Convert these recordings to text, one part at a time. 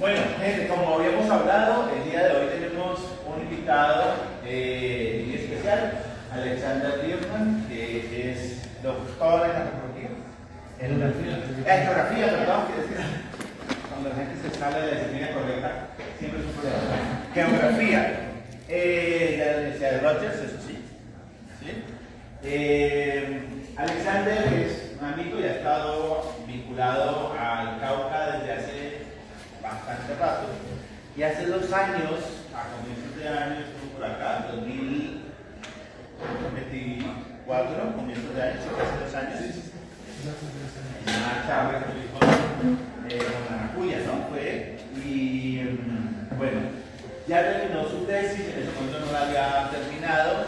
Bueno, gente, como habíamos hablado, el día de hoy tenemos un invitado muy especial, Alexander Bierman, que es doctor en antropología. Etnografía, perdón, que es que cuando la gente se sale de la disciplina correcta, siempre es un problema. Geografía, de la Universidad de Rutgers, eso sí. Alexander es un amigo y ha estado vinculado al Cauca desde hace bastante rato. Y hace 2 años, a comienzos de año, estuvo por acá, 2024, comienzos de año, hace 2 años. En una charla que tuvimos con Maracuya, ¿no? Fue. Y bueno, ya terminó su tesis, en ese momento no la había terminado.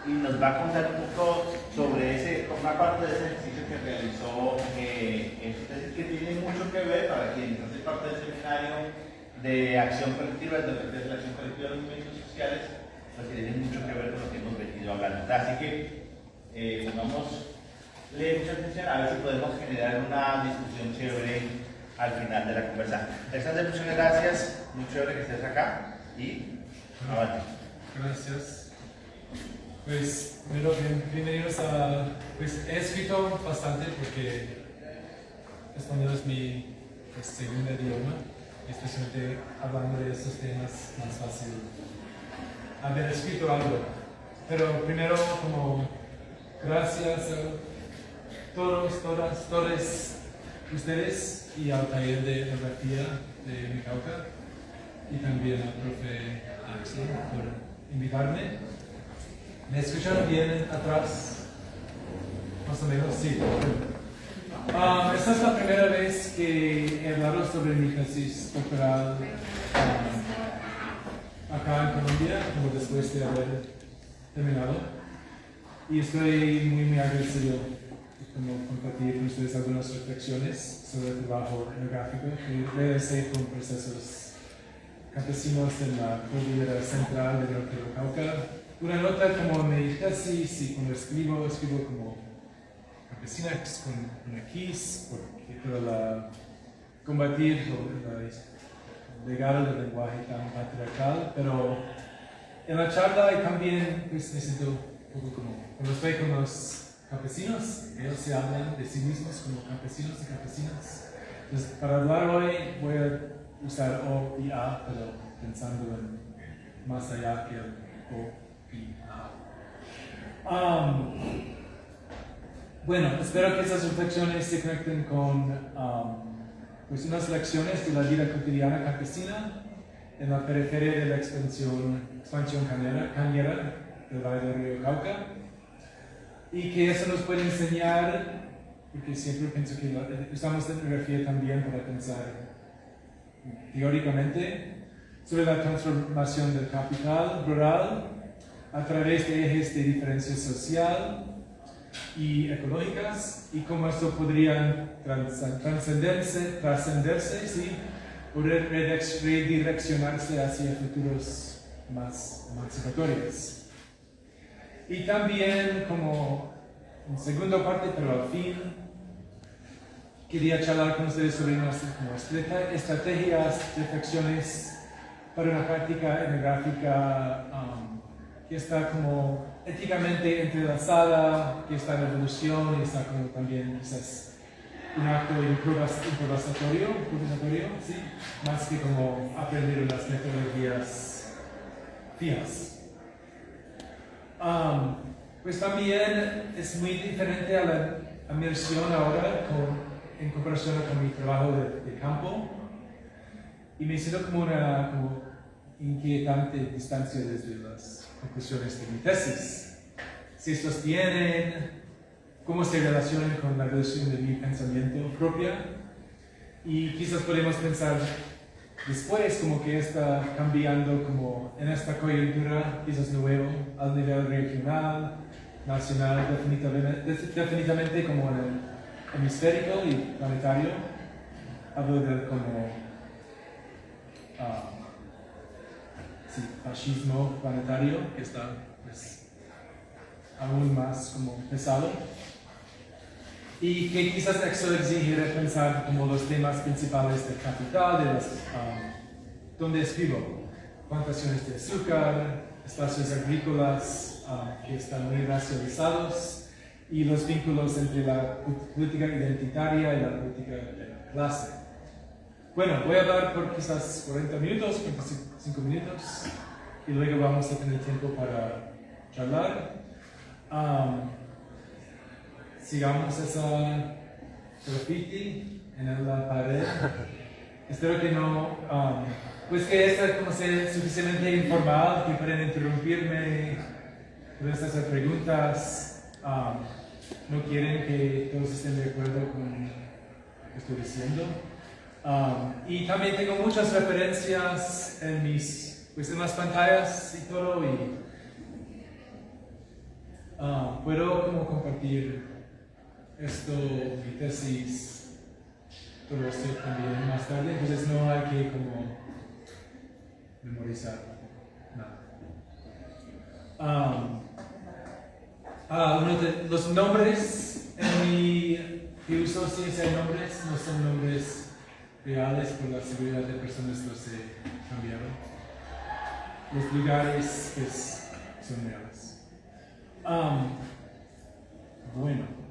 Y nos va a contar un poco sobre una parte de ese ejercicio que realizó en su tesis, que tiene mucho que ver, para quienes hacen parte del seminario de acción colectiva, de la acción colectiva de los movimientos sociales, pues que tiene mucho que ver con lo que hemos venido hablando. Así que pongámosle mucha atención a ver si podemos generar una discusión chévere al final de la conversación. Alexander, muchas gracias, muy chévere que estés acá y avante. Gracias. Pues, bueno, bienvenidos a... Pues he escrito bastante porque español es mi segundo idioma, especialmente hablando de estos temas más fácil haber escrito algo. Pero primero, como gracias a todos ustedes y al taller de etnografía de mi Cauca y también al profe Axel por invitarme. ¿Me escuchan bien atrás? Más o menos, sí. Esta es la primera vez que he hablado sobre mi tesis doctoral acá en Colombia, como después de haber terminado. Y estoy muy agradecido de compartir con ustedes algunas reflexiones sobre el trabajo etnográfico que realicé con procesos campesinos en la cordillera central del norte del Cauca. Una nota como mi tesis y cuando escribo como campesina con una quiz, porque para combatir el legado del lenguaje tan patriarcal, pero en la charla y también pues, me siento un poco como cuando estoy con los campesinos, ellos se hablan de sí mismos como campesinos y campesinas. Entonces, para hablar hoy voy a usar O y A, pero pensando en más allá que el O. Bueno, espero que esas reflexiones se conecten con pues unas lecciones de la vida cotidiana campesina en la periferia de la expansión cañera del Valle del Río Cauca, y que eso nos puede enseñar, porque siempre pienso que usamos la etnografía también para pensar teóricamente sobre la transformación del capital rural a través de ejes de diferencia social y ecológicas, y cómo esto podría trascenderse, ¿sí? Poder redireccionarse hacia futuros más emancipatorios. Y también, como en segunda parte, pero al fin, quería charlar con ustedes sobre unas estrategias, reflexiones para una práctica etnográfica que está como éticamente entrelazada, que está en evolución y está como también quizás un acto improvisatorio, ¿sí? Más que como aprender unas metodologías fijas. Pues también es muy diferente a la inmersión ahora en comparación con mi trabajo de campo, y me siento como una inquietante distancia desde las conclusiones de mi tesis. Si estos tienen, cómo se relacionan con la relación de mi pensamiento propia, y quizás podemos pensar después como que está cambiando como en esta coyuntura, quizás nuevo, al nivel regional, nacional, definitivamente como en el hemisférico y planetario. Hablo de como fascismo planetario, que está pues, aún más como pesado. y que quizás eso exige repensar como los temas principales del capital, de las, donde escribo, plantaciones de azúcar, espacios agrícolas que están muy racializados y los vínculos entre la política identitaria y la política de la clase. Bueno, voy a hablar por quizás 40 minutos, 45 minutos y luego vamos a tener tiempo para charlar. Sigamos esa graffiti en la pared. Espero que no, pues que esta como sea suficientemente informal, que pueden interrumpirme, pueden hacer preguntas. No quieren que todos estén de acuerdo con lo que estoy diciendo. Y también tengo muchas referencias en en las pantallas y todo, y puedo como compartir esto, mi tesis, todo esto también más tarde, entonces no hay que como memorizar nada. Uno de los nombres que uso ciencia de nombres no son nombres reales, por la seguridad de personas los he cambiado. Los lugares pues, son reales. Bueno.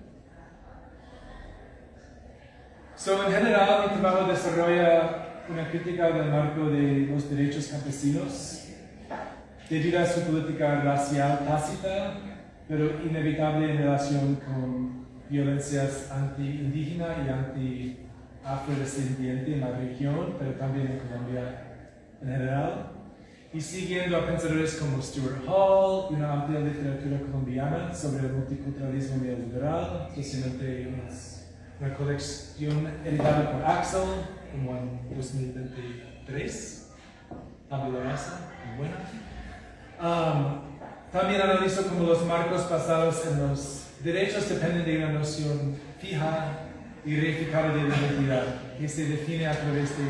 En general, mi trabajo desarrolla una crítica del marco de los derechos campesinos debido a su política racial tácita, pero inevitable en relación con violencias anti-indígena y anti-afrodescendiente en la región, pero también en Colombia en general. Y siguiendo a pensadores como Stuart Hall y una amplia literatura colombiana sobre el multiculturalismo neoliberal, especialmente una colección editada por Axel, como en 2023, Tabula Rasa, muy buena. También analizo cómo los marcos basados en los derechos dependen de una noción fija y reificada de la identidad, que se define a través de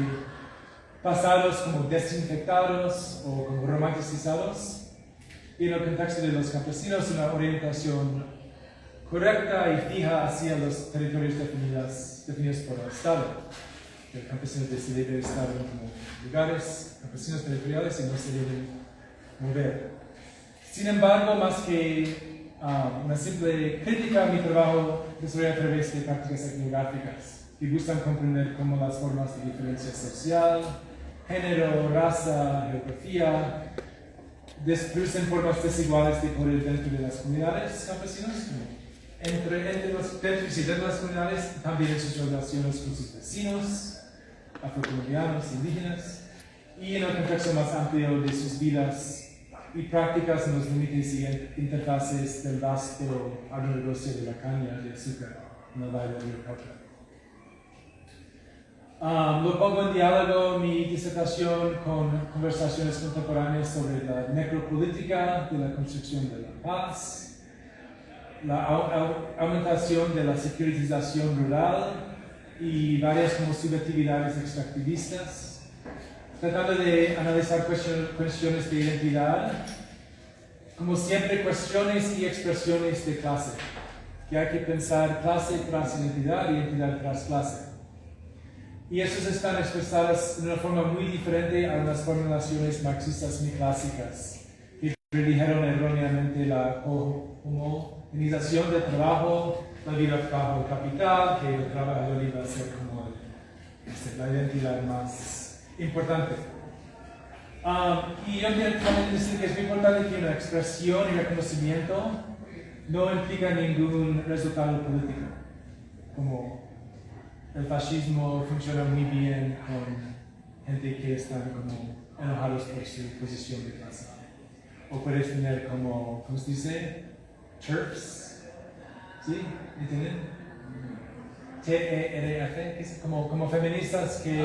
pasados como desinfectados o como romanticizados, y en el contexto de los campesinos una orientación correcta y fija hacia los territorios definidos por el Estado. El campesino decide estar en como lugares campesinos territoriales y no se deben mover. Sin embargo, más que una simple crítica, mi trabajo desarrolla a través de prácticas etnográficas que buscan comprender cómo las formas de diferencia social, género, raza, geografía, producen formas desiguales de poder dentro de las comunidades campesinas, dentro de las comunidades, también en sus relaciones con sus vecinos, afrocolombianos, indígenas, y en el contexto más amplio de sus vidas y prácticas en los límites y interfaces del vasto agronegocio de la caña de azúcar en el valle del río Cauca. Lo pongo en diálogo mi disertación con conversaciones contemporáneas sobre la necropolítica de la construcción de la paz, la aumentación de la securitización rural y varias como subjetividades extractivistas, tratando de analizar cuestiones de identidad, como siempre cuestiones y expresiones de clase, que hay que pensar clase tras identidad y identidad tras clase. Y estas están expresadas de una forma muy diferente a las formulaciones marxistas muy clásicas, que predijeron erróneamente la homogenización del trabajo, la vida bajo el capital, que el trabajador iba a ser como la identidad más importante. Y yo quiero también decir que es muy importante que una expresión y reconocimiento no implica ningún resultado político, como el fascismo funciona muy bien con gente que están como enojados por su posición de clase. O puedes tener como, ¿cómo se dice? TERFs, ¿sí? ¿Entienden? TERF, que es como feministas que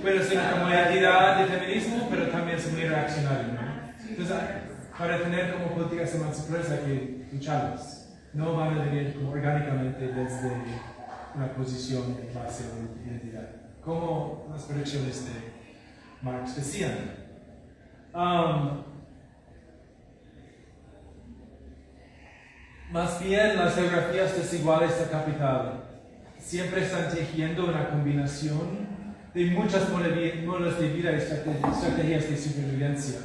bueno, son como la entidad de feminismo, pero también son muy reaccionarios, ¿no? Entonces, para tener como políticas emancipatorias hay que lucharlas. No van a venir como orgánicamente desde una posición de clase o identidad, como las predicciones de Marx decían. Más bien, las geografías desiguales de capital siempre están tejiendo una combinación de muchos modos de vida y estrategias de supervivencia,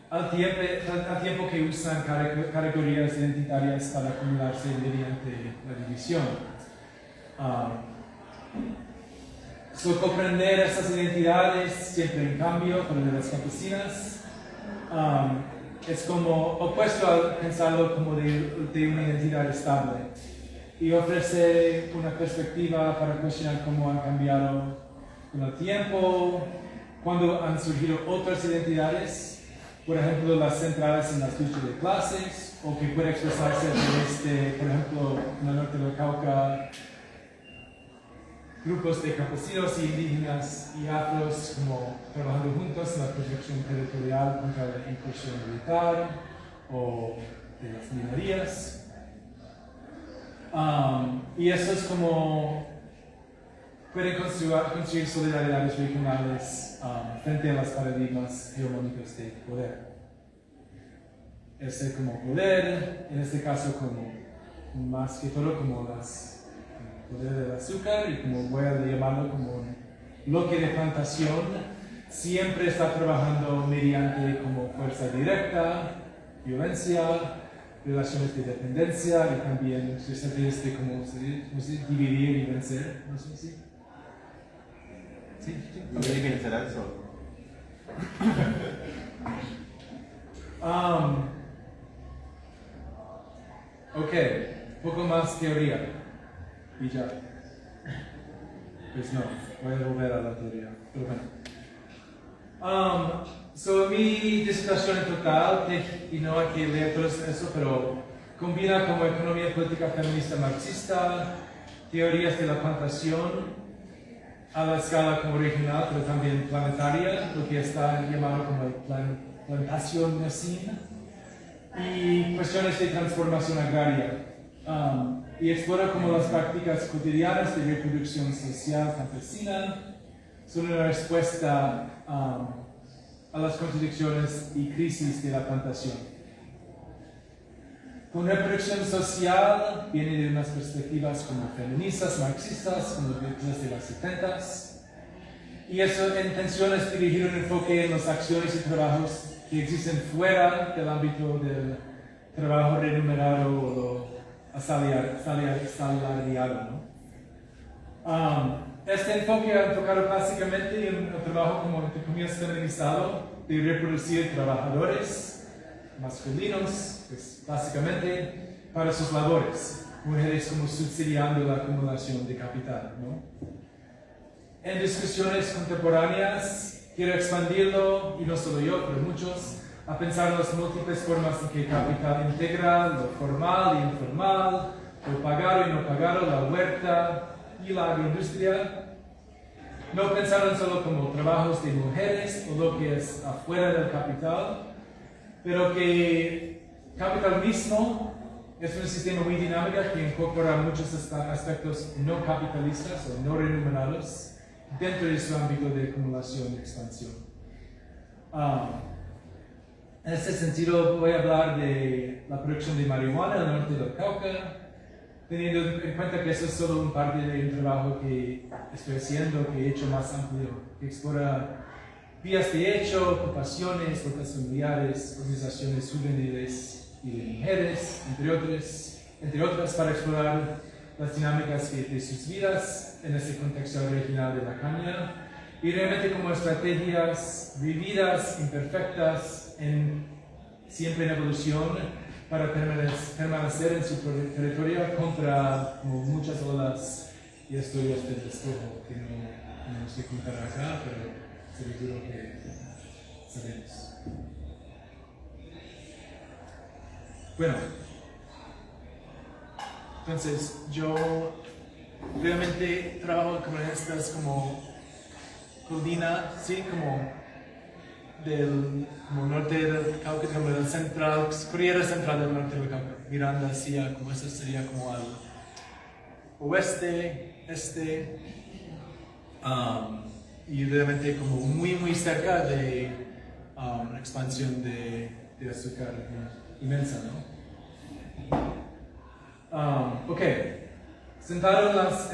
al tiempo que usan categorías identitarias para acumularse mediante la división. Comprender estas identidades, siempre en cambio, con de las campesinas, es como opuesto a pensarlo como de una identidad estable y ofrece una perspectiva para cuestionar cómo han cambiado con el tiempo, cuando han surgido otras identidades, por ejemplo, las centrales en las luchas de clases, o que puede expresarse a través de, por ejemplo, en el norte del Cauca, grupos de campesinos y indígenas y afros como trabajando juntos en la protección territorial contra la incursión militar o de las minorías. Y eso es como pueden construir solidaridades regionales frente a los paradigmas hegemónicos de poder. Ese como poder, en este caso como más que todo como el poder del azúcar y como voy a llamarlo como un bloque de plantación, siempre está trabajando mediante como fuerza directa, violencia, relaciones de dependencia y también estrategias de cómo se dividir y vencer, no sé si. Sí. ¿Dividir y vencer al sol? Ok, poco más teoría. Y ya. Pues no, voy a volver a la teoría. Pero bueno. Mi disertación en total, y no hay que leer todo eso, pero combina como economía política feminista marxista, teorías de la plantación, a la escala como regional, pero también planetaria, lo que está llamado como plantación nocina, y cuestiones de transformación agraria. Y explora como las prácticas cotidianas de reproducción social campesina son una respuesta a las contradicciones y crisis de la plantación. Con reproducción social viene de unas perspectivas como feministas, marxistas, como desde los 70s, y eso intención es dirigir un enfoque en las acciones y trabajos que existen fuera del ámbito del trabajo remunerado o lo asalariado, ¿no? Este enfoque ha enfocado básicamente en el trabajo como entre comillas feminizado de reproducir trabajadores masculinos, pues, básicamente para sus labores, mujeres como subsidiando la acumulación de capital, ¿no? En discusiones contemporáneas quiero expandirlo, y no solo yo, pero muchos, a pensar en las múltiples formas en que el capital integra lo formal y informal, lo pagado y no pagado, la huerta y la agroindustria. No pensar en solo como trabajos de mujeres o lo que es afuera del capital, pero que capital mismo es un sistema muy dinámico que incorpora muchos aspectos no capitalistas o no remunerados dentro de su ámbito de acumulación y expansión. En este sentido voy a hablar de la producción de marihuana en el norte del Cauca, teniendo en cuenta que eso es solo un parte de un trabajo que estoy haciendo, que he hecho más amplio, que explora vías de hecho, ocupaciones, rotas familiares, organizaciones juveniles y de mujeres, entre otras, para explorar las dinámicas de sus vidas en este contexto regional de la caña y realmente como estrategias vividas, imperfectas, siempre en evolución para permanecer en su territorio contra como muchas olas y historias del despojo que no tenemos que contar acá, pero seguro que sabemos. Bueno, entonces yo realmente trabajo como en estas como colina, sí, como norte del Cauca, como del central, cordillera central del norte del Cauca, mirando hacia, como eso sería como al oeste, este, y realmente como muy cerca de una expansión de azúcar inmensa, ¿no? Ok. Sentado en las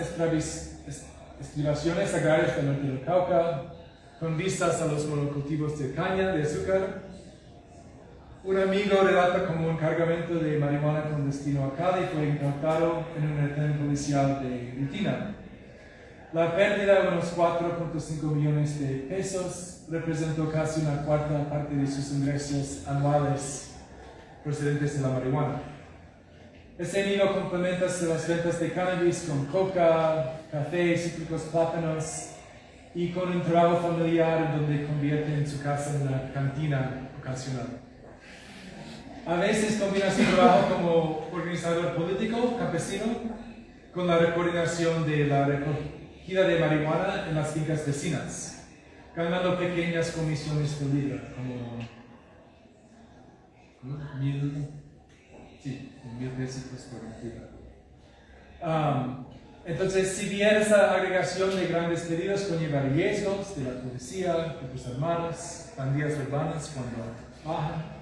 estribaciones agrarias del norte del Cauca, con vistas a los monocultivos de caña de azúcar, un amigo relata cómo un cargamento de marihuana con destino a Cali fue incautado en un retén policial de rutina. La pérdida de unos 4.5 millones de pesos representó casi una cuarta parte de sus ingresos anuales procedentes de la marihuana. Este niño complementa las ventas de cannabis con coca, café, cítricos, plátanos y con un trabajo familiar donde convierte en su casa en una cantina ocasional. A veces combina su trabajo como organizador político, campesino, con la coordinación de la recogida de marihuana en las fincas vecinas, ganando pequeñas comisiones por libra, como 1,000 pesos por libra. Entonces, si bien esa agregación de grandes pedidos conlleva riesgos de la policía, grupos armados, pandillas urbanas cuando bajan,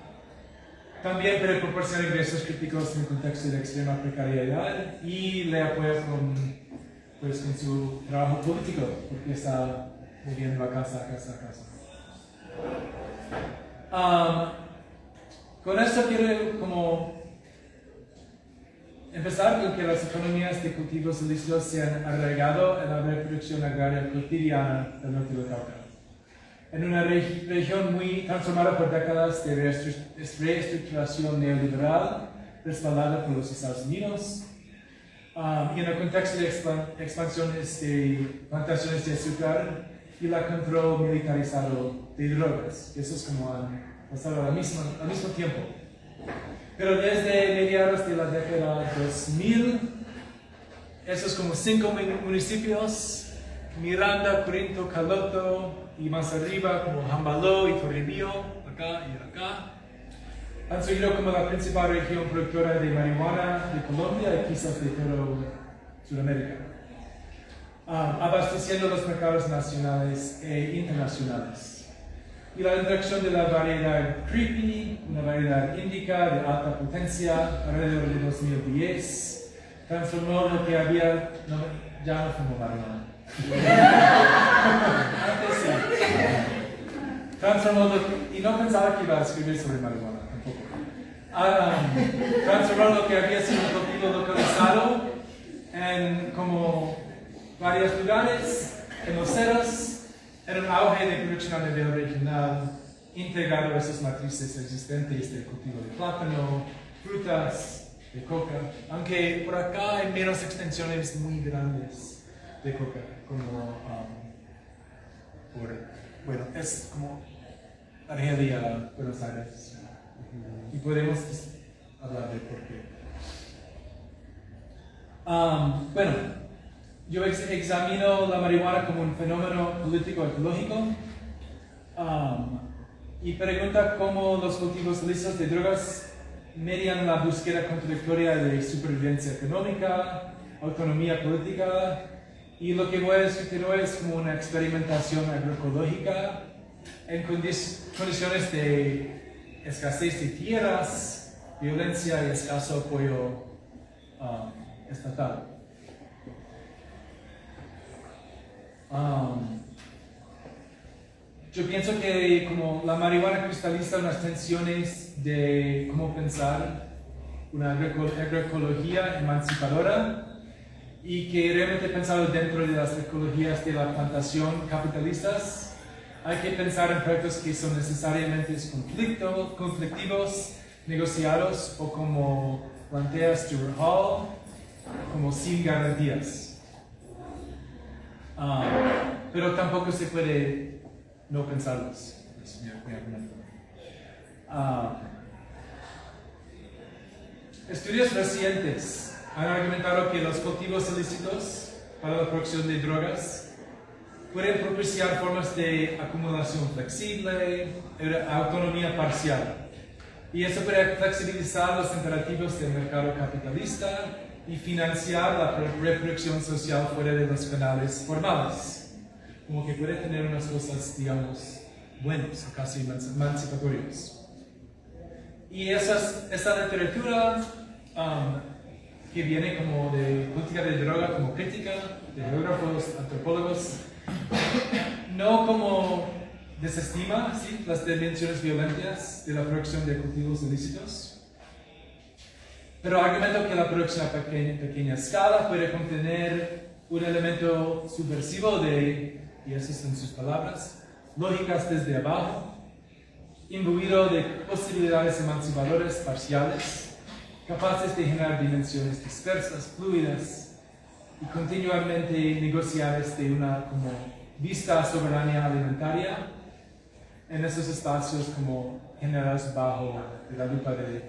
también puede proporcionar ingresos críticos en un contexto de extrema precariedad y le apoya con su trabajo político, porque está moviendo a casa. Con esto quiero empezar con que las economías de cultivos ilícitos se han arraigado en la reproducción agraria cotidiana del norte del Cauca. En una región muy transformada por décadas de reestructuración neoliberal, respaldada por los Estados Unidos, y en el contexto de expansiones de plantaciones de azúcar y el control militarizado de drogas. Eso es como han pasado al mismo tiempo. Pero desde mediados de la década 2000, esos como 5 municipios, Miranda, Corinto, Caloto, y más arriba como Jambaló y Toribío, acá y acá, han surgido como la principal región productora de marihuana de Colombia y quizás de toda Sudamérica, abasteciendo los mercados nacionales e internacionales. Y la introducción de la variedad Creepy, una variedad índica de alta potencia, alrededor de 2010, transformó lo que había, ya no fumo marihuana. Antes sí. Transformó y no pensaba que iba a escribir sobre marihuana tampoco. Transformó lo que había sido un cultivo localizado en como varios lugares, en los cerros, en un auge de producción a nivel regional, integrado a esas matrices existentes de cultivo de plátano, frutas, de coca, aunque por acá hay menos extensiones muy grandes de coca, como es como Argelia, Buenos Aires, y podemos hablar de por qué. Yo examino la marihuana como un fenómeno político ecológico y pregunta cómo los cultivos ilícitos de drogas median la búsqueda contradictoria de supervivencia económica, autonomía política, y lo que voy a discutir hoy es como una experimentación agroecológica en condiciones de escasez de tierras, violencia y escaso apoyo estatal. Yo pienso que como la marihuana cristaliza unas tensiones de cómo pensar una agroecología emancipadora y que realmente pensado dentro de las ecologías de la plantación capitalistas hay que pensar en proyectos que son necesariamente conflictivos, negociados o como plantea Stuart Hall, como sin garantías. Pero tampoco se puede no pensarlos. Estudios recientes han argumentado que los cultivos ilícitos para la producción de drogas pueden propiciar formas de acumulación flexible, autonomía parcial. Y eso puede flexibilizar los imperativos del mercado capitalista y financiar la reproducción social fuera de los canales formales. Como que puede tener unas cosas, digamos, buenas, casi emancipatorias. Y esa literatura que viene como de política de droga, como crítica de geógrafos, antropólogos, no como desestima ¿sí? las dimensiones violentas de la producción de cultivos ilícitos, pero argumento que la producción a pequeña escala puede contener un elemento subversivo de, y esas son sus palabras, lógicas desde abajo, imbuido de posibilidades emancipadoras parciales, capaces de generar dimensiones dispersas, fluidas y continuamente negociables de una como vista soberanía alimentaria en esos espacios como generados bajo la lupa de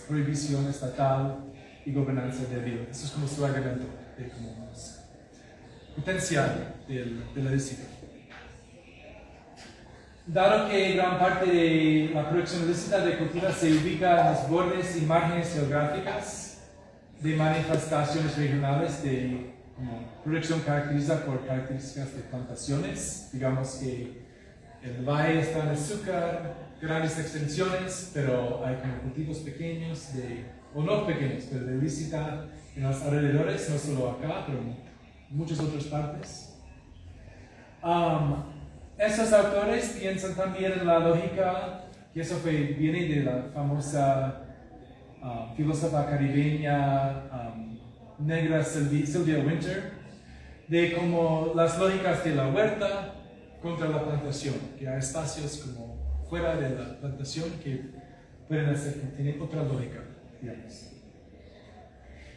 prohibición estatal y gobernanza débil. Eso es como su argumento de como potencial de la disciplina. Dado que gran parte de la producción ilícita de cultura se ubica en los bordes y márgenes geográficas de manifestaciones regionales de como producción caracterizada por características de plantaciones, digamos que el valle está en azúcar, grandes extensiones, pero hay como cultivos pequeños, o no pequeños, pero de ilícita en los alrededores, no solo acá, pero en muchas otras partes. Esos autores piensan también en la lógica, que eso viene de la famosa filósofa caribeña negra Sylvia Wynter, de como las lógicas de la huerta contra la plantación, que hay espacios como fuera de la plantación que pueden hacer que tienen otra lógica, digamos.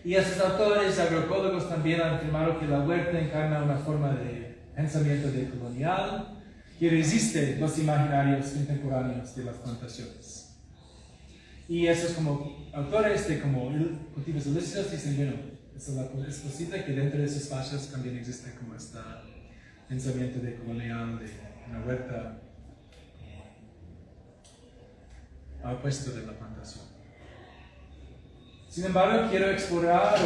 Y esos autores agroecólogos también han afirmado que la huerta encarna una forma de pensamiento decolonial que resiste los imaginarios contemporáneos de las plantaciones. Y esos como autores de como cultivos ilícitos dicen, bueno, es posible que dentro de esos espacios también existe como este pensamiento decolonial de una huerta opuesto de la plantación. Sin embargo, quiero explorar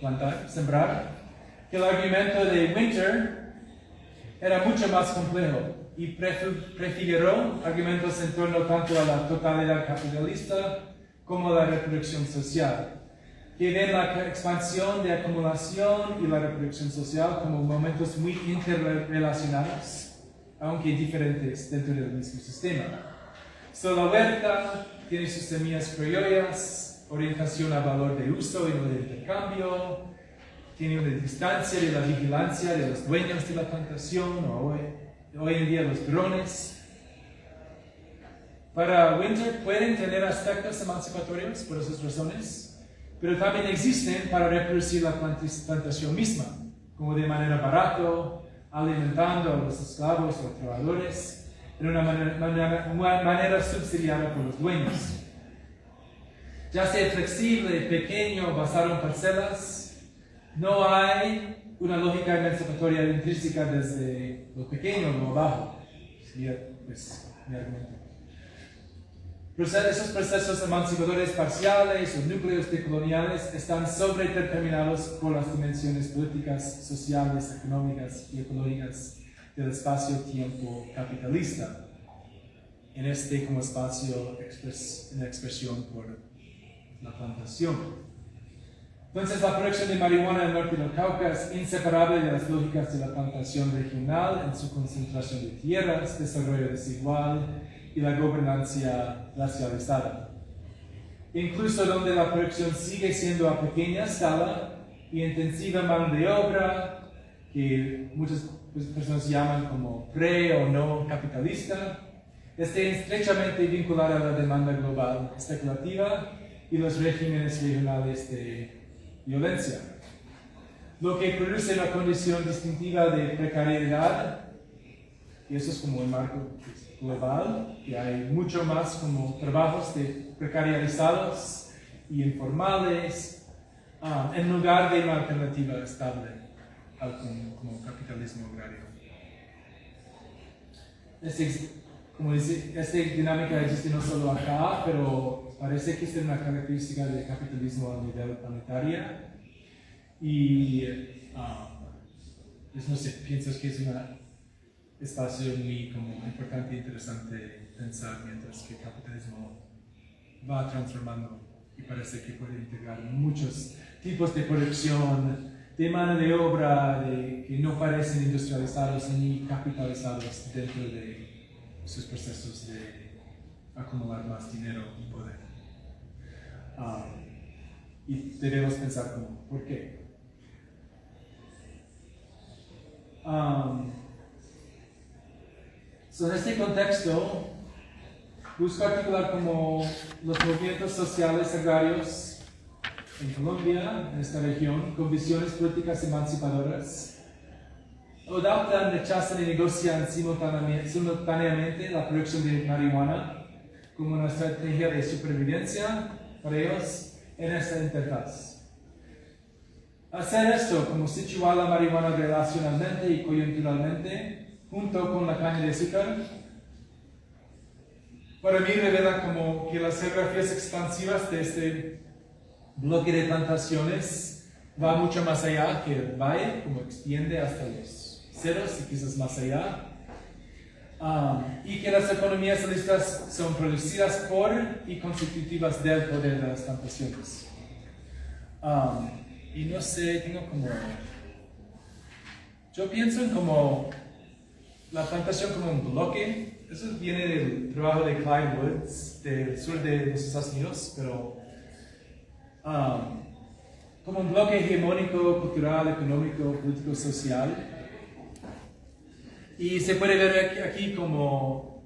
o sembrar, que el argumento de Wynter era mucho más complejo y prefiguró argumentos en torno tanto a la totalidad capitalista como a la reproducción social, que ven la expansión de acumulación y la reproducción social como momentos muy interrelacionados, aunque diferentes dentro del mismo sistema. La huerta tiene sus semillas criollas, orientación a valor de uso y no de intercambio, tiene una distancia de la vigilancia de los dueños de la plantación, o hoy en día los drones. Para Wynter pueden tener aspectos emancipatorios por esas razones, pero también existen para reproducir la plantación misma, como de manera barata, alimentando a los esclavos o trabajadores, de una manera subsidiada por los dueños. Ya sea flexible, pequeño, basado en parcelas, no hay una lógica emancipatoria intrínseca desde lo pequeño a lo bajo. Sería mi argumento. Esos procesos emancipadores parciales o núcleos decoloniales están sobredeterminados por las dimensiones políticas, sociales, económicas y ecológicas del espacio-tiempo capitalista, en este como espacio en expresión por la plantación. Entonces, la producción de marihuana en el norte del Cauca es inseparable de las lógicas de la plantación regional en su concentración de tierras, desarrollo desigual y la gobernanza racializada. Incluso donde la producción sigue siendo a pequeña escala y intensiva mano de obra, que muchas personas llaman como pre o no capitalista, está estrechamente vinculada a la demanda global especulativa y los regímenes regionales de violencia, lo que produce una condición distintiva de precariedad, y eso es como el marco global, que hay mucho más como trabajos precarizados y informales, en lugar de una alternativa estable como capitalismo agrario. Esta dinámica existe no solo acá, pero parece que es una característica del capitalismo a nivel planetario. Y no sé, pienso que es un espacio muy como importante e interesante pensar mientras que el capitalismo va transformando y parece que puede integrar muchos tipos de producción, de mano de obra que no parecen industrializados ni capitalizados dentro de sus procesos de acumular más dinero y poder. Y debemos pensar como, ¿por qué? En este contexto, busco articular como los movimientos sociales agrarios en Colombia, en esta región, con visiones políticas emancipadoras, adoptan, rechazan y negocian simultáneamente la producción de marihuana como una estrategia de supervivencia para ellos en esta interfaz. Hacer esto, como situar la marihuana relacionalmente y coyunturalmente, junto con la caña de azúcar, para mí revela como que las geografías expansivas de este bloque de plantaciones va mucho más allá que el valle, como extiende hasta los ceros y quizás más allá. Y que las economías listas son producidas por y constitutivas del poder de las plantaciones. Y no sé, tengo como... Yo pienso en como la plantación como un bloque. Eso viene del trabajo de Clyde Woods, del sur de los Estados Unidos, pero como un bloque hegemónico, cultural, económico, político, social. Y se puede ver aquí como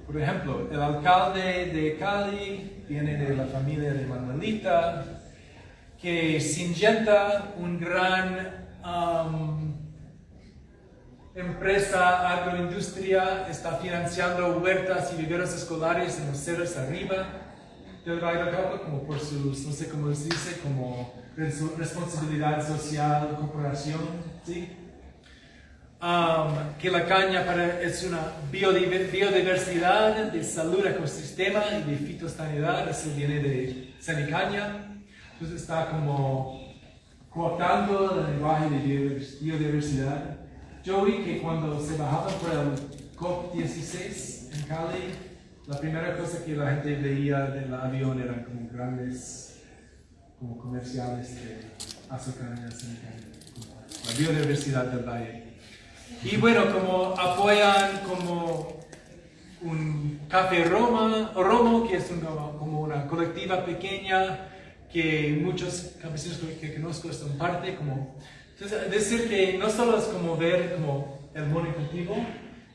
por ejemplo, el alcalde de Cali viene de la familia de Manuelita, que Syngenta, un gran empresa agroindustria, está financiando huertas y viveros escolares en los cerros arriba del Valle del Cauca, como por sus, no sé cómo se dice, como responsabilidad social, corporación, ¿sí? Que la caña es una biodiversidad de salud ecosistema y de fitosanidad, eso viene de Sanicaña, entonces está como coartando el lenguaje de biodiversidad. Yo vi que cuando se bajaban por el COP16 en Cali, la primera cosa que la gente veía del avión eran como grandes como comerciales de azúcar en la biodiversidad del valle. Y bueno, como apoyan como un Café Romo, que es como una colectiva pequeña que muchos campesinos que conozco son parte. Entonces, decir que no solo es como ver como el monocultivo,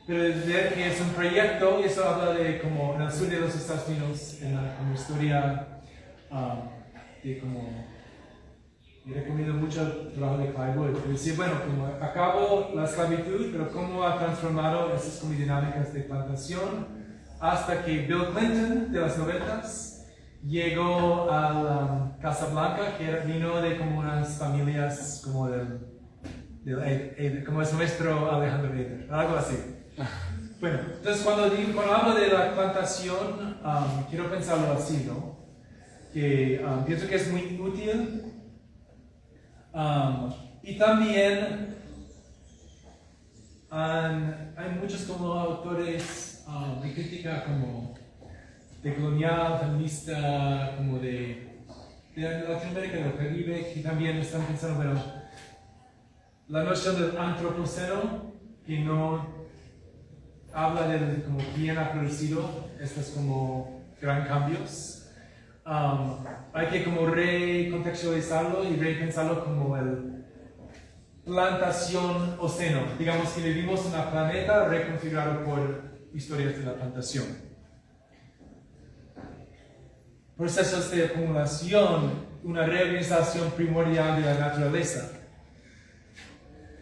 pero es ver que es un proyecto, y eso habla de como en el sur de los Estados Unidos, en la como historia de como... Y recomiendo mucho el trabajo de Clyde Woods. Decir, bueno, como acabó la esclavitud, pero cómo ha transformado esas como dinámicas de plantación hasta que Bill Clinton, de las 90s, llegó a la Casa Blanca, que vino de como unas familias como como es nuestro Alejandro Eder, algo así. Bueno, entonces cuando hablo de la plantación, quiero pensarlo así, ¿no? Que pienso que es muy útil. Y también hay muchos como autores de crítica como de colonial, feminista, como de Latinoamérica, del Caribe, que también están pensando, bueno, la noción del antropoceno, que no habla de como quién ha producido estos como gran cambios. Hay que como recontextualizarlo y repensarlo como el plantación océano. Digamos que vivimos en un planeta reconfigurado por historias de la plantación. Procesos de acumulación, una reorganización primordial de la naturaleza.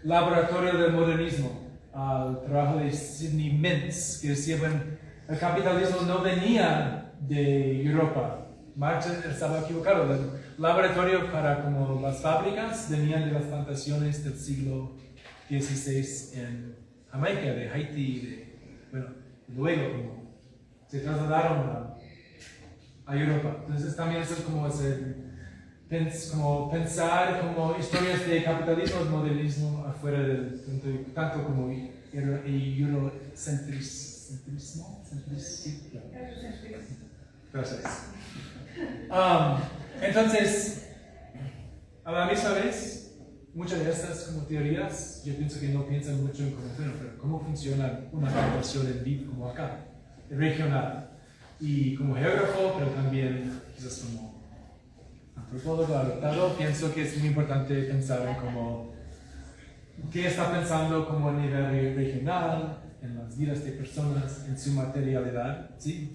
Laboratorio del modernismo, el trabajo de Sidney Mintz, que decía, bueno, el capitalismo no venía de Europa. Marx estaba equivocado. El laboratorio para como las fábricas venían de las plantaciones del siglo XVI en Jamaica, de Haití, luego como se trasladaron a Europa. Entonces también eso es como pensar como historias de capitalismo y modernismo afuera del tanto como eurocentrismo Gracias. Entonces, a la misma vez, muchas de estas como teorías, yo pienso que no piensan mucho en cómo funciona una plantación en vid como acá, regional. Y como geógrafo, pero también quizás como antropólogo adoptado, pienso que es muy importante pensar en qué está pensando como a nivel regional, en las vidas de personas, en su materialidad, ¿sí?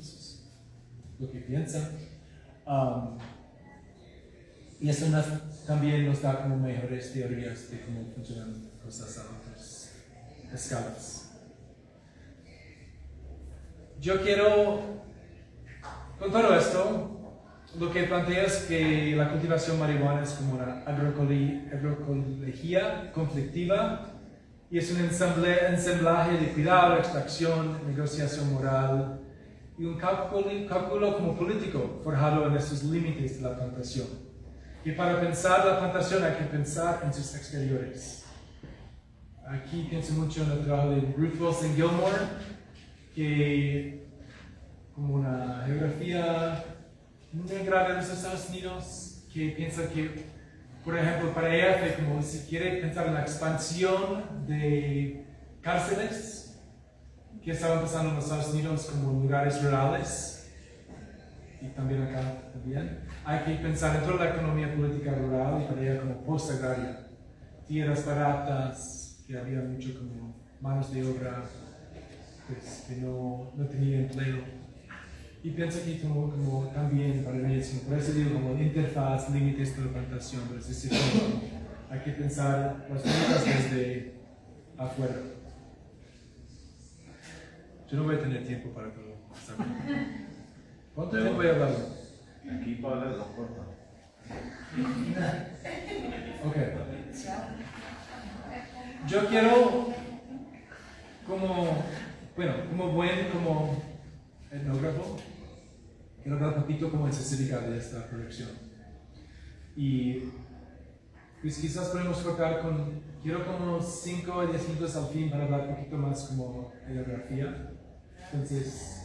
Lo que piensan. Y eso también nos da como mejores teorías de cómo funcionan cosas a otras escalas. Yo quiero, con todo esto, lo que planteo es que la cultivación marihuana es como una agroecología conflictiva y es un ensamblaje de cuidado, extracción, negociación moral y un cálculo como político forjado en estos límites de la plantación. Y para pensar la plantación hay que pensar en sus exteriores. Aquí pienso mucho en el trabajo de Ruth Wilson Gilmore, que como una geografía negra de los Estados Unidos, que piensa que, por ejemplo, para ella, como si quiere pensar en la expansión de cárceles que estaban pasando en los Estados Unidos como lugares rurales, y también acá también, hay que pensar en toda la economía política rural y para ella como post-agraria. Tierras baratas, que había mucho como manos de obra pues, que no tenía empleo. Y pienso que como también para mí es por eso digo como interfaz, límites de la plantación, pero es decir, hay que pensar las cosas desde afuera. Yo no voy a tener tiempo para todo. ¿Cuánto tiempo voy a hablar? Aquí para hablar dos cortos. Ok. Yo quiero como etnógrafo, quiero hablar un poquito como específica de esta proyección. Y pues quizás podemos cortar quiero como 5 o 10 minutos al fin para hablar un poquito más como de geografía. Entonces,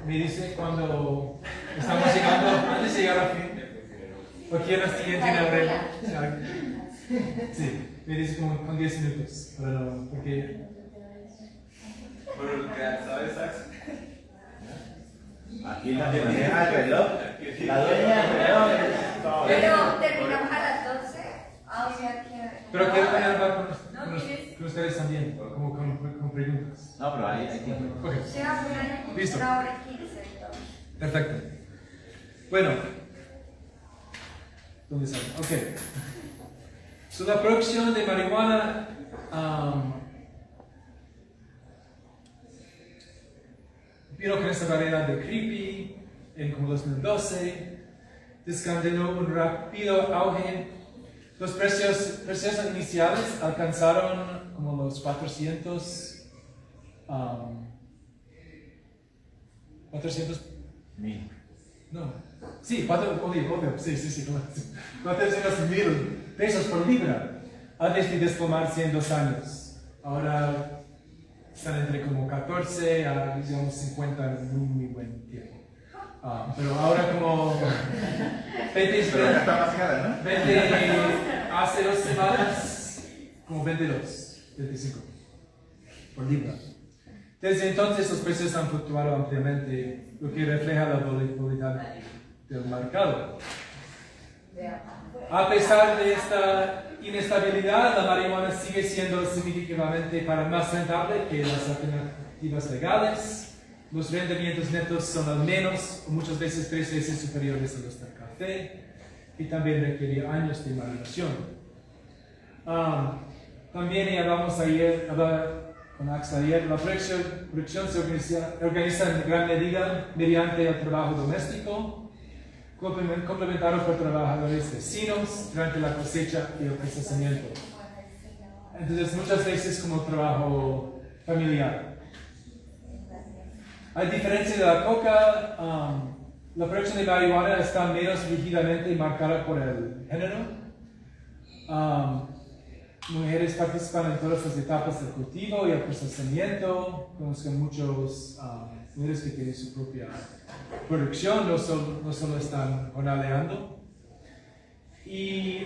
me dice cuando estamos llegando, antes de llegar al fin, o quién tiene arreglo. Sí, me dice como con 10 minutos, porque... ¿Sabes? Aquí la dueña del reloj. La dueña del reloj es todo. Pero terminamos a las 12. O sea que. Pero quiero hablar con ustedes también, como con preguntas. No, pero hay tiempo. Ok. Se va a poner Listo. una hora y 15 entonces. Perfecto. Bueno. ¿Dónde estamos? Ok. So, la producción de marihuana vino con esta variedad de creepy en como 2012, descandeló un rápido auge. Los precios iniciales alcanzaron como los 400 Mil. no, sí, obvio, sí, 400,000 pesos por libra, antes de desplomarse en 2 años. Ahora están entre como 14 a digamos 50 en muy buen tiempo. Pero ahora como 20, Pero acá está más cara, ¿no? 20 hace 2 semanas, como 22, 25 por libra. Desde entonces los precios han fluctuado ampliamente, lo que refleja la volatilidad del mercado. A pesar de esta inestabilidad, la marihuana sigue siendo significativamente más rentable que las alternativas legales. Los rendimientos netos son al menos, o muchas veces 3 veces superiores a los del café, y también requiere años de maduración. También, y hablamos con Axel ayer, la producción se organiza en gran medida mediante el trabajo doméstico, complementado por trabajadores vecinos durante la cosecha y el procesamiento. Entonces, muchas veces como trabajo familiar. A diferencia de la coca, la producción de marihuana está menos rígidamente marcada por el género. mujeres participan en todas las etapas del cultivo y el procesamiento. Conozco muchos mujeres que tienen su propia producción, no solo están jornaleando. Y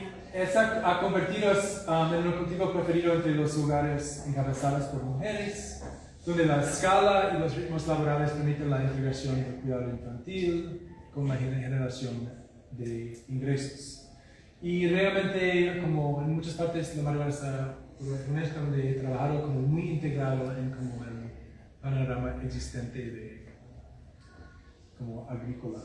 ha convertido en un cultivo preferido entre los hogares encabezados por mujeres, donde la escala y los ritmos laborales permiten la integración del cuidado infantil con la generación de ingresos. Y realmente, como en muchas partes, la marihuana está donde he trabajado como muy integrado en como el panorama existente de como agrícola.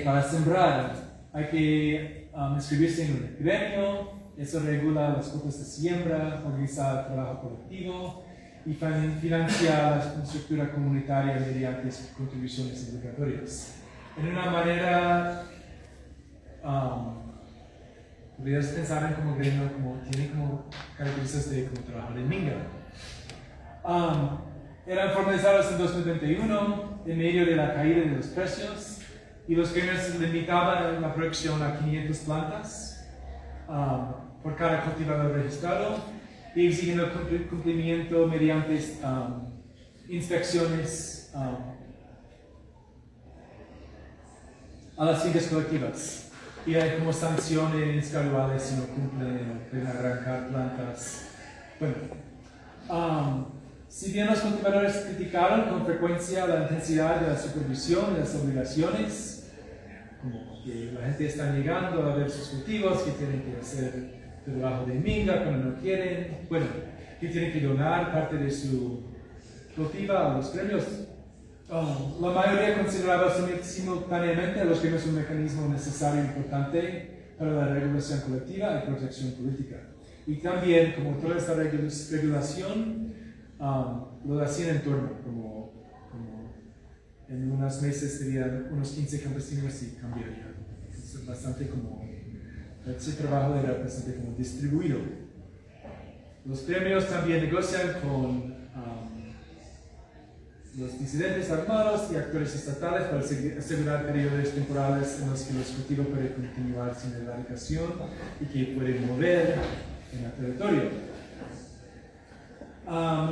Para sembrar hay que inscribirse en un gremio, eso regula las cuotas de siembra, organiza el trabajo colectivo y financia la estructura comunitaria mediante contribuciones obligatorias. En una manera, podrías pensar en como gremio, tiene como características de como trabajo de minga. Eran formalizados en 2021 en medio de la caída de los precios y los gremios limitaban la producción a 500 plantas por cada cultivador registrado y exigiendo cumplimiento mediante inspecciones a las fincas colectivas. Y hay como sanciones graduales si no cumplen, pueden arrancar plantas. Bueno, si bien los cultivadores criticaron con frecuencia la intensidad de la supervisión y las obligaciones, como que la gente está llegando a ver sus cultivos, que tienen que hacer trabajo de minga cuando no quieren, bueno, que tienen que donar parte de su cultiva a los gremios. La mayoría consideraba simultáneamente a los gremios un mecanismo necesario e importante para la regulación colectiva y protección política. Y también, como toda esta regulación, lo hacían en torno, como en unos meses serían unos 15 campesinos y cambiaría. Es bastante como, ese trabajo era bastante como distribuido. Los gremios también negocian con los disidentes armados y actores estatales para asegurar periodos temporales en los que los cultivos pueden continuar sin erradicación y que pueden mover en el territorio.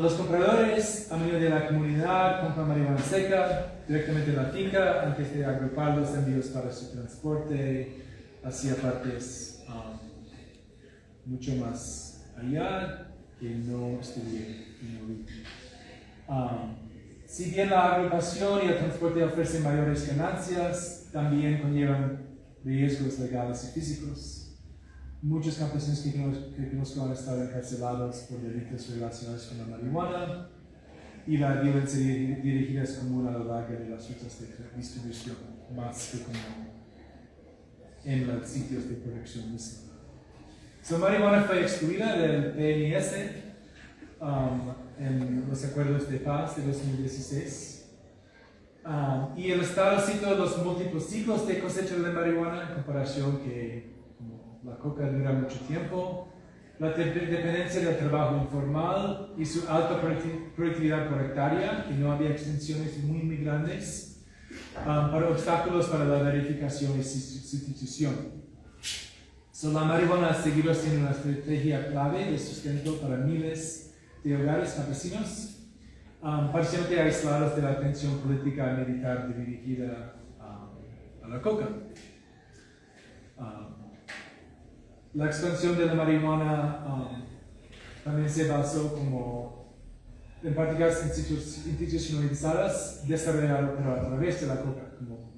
Los compradores, a medio de la comunidad, compran marihuana seca directamente en la finca antes de agrupar los envíos para su transporte hacia partes mucho más allá que no estuvieron en el si bien la agrupación y el transporte ofrecen mayores ganancias, también conllevan riesgos legales y físicos. Muchos campesinos que conozco han estado encarcelados por delitos relacionados con la marihuana y la violencia dirigida es común a lo largo de las rutas de distribución, más que como en los sitios de producción misma. La marihuana fue excluida del PNIS en los acuerdos de paz de 2016. Y el Estado citó los múltiples ciclos de cosecha de marihuana en comparación que como la coca dura mucho tiempo, la dependencia del trabajo informal y su alta productividad por hectárea, que no había extensiones muy grandes, para obstáculos para la verificación y sustitución. La marihuana ha seguido siendo una estrategia clave de sustento para miles de hogares campesinos, parcialmente aislados de la atención política y militar dirigida a la coca. La expansión de la marihuana también se basó como en prácticas institucionalizadas desarrolladas pero a través de la coca. Como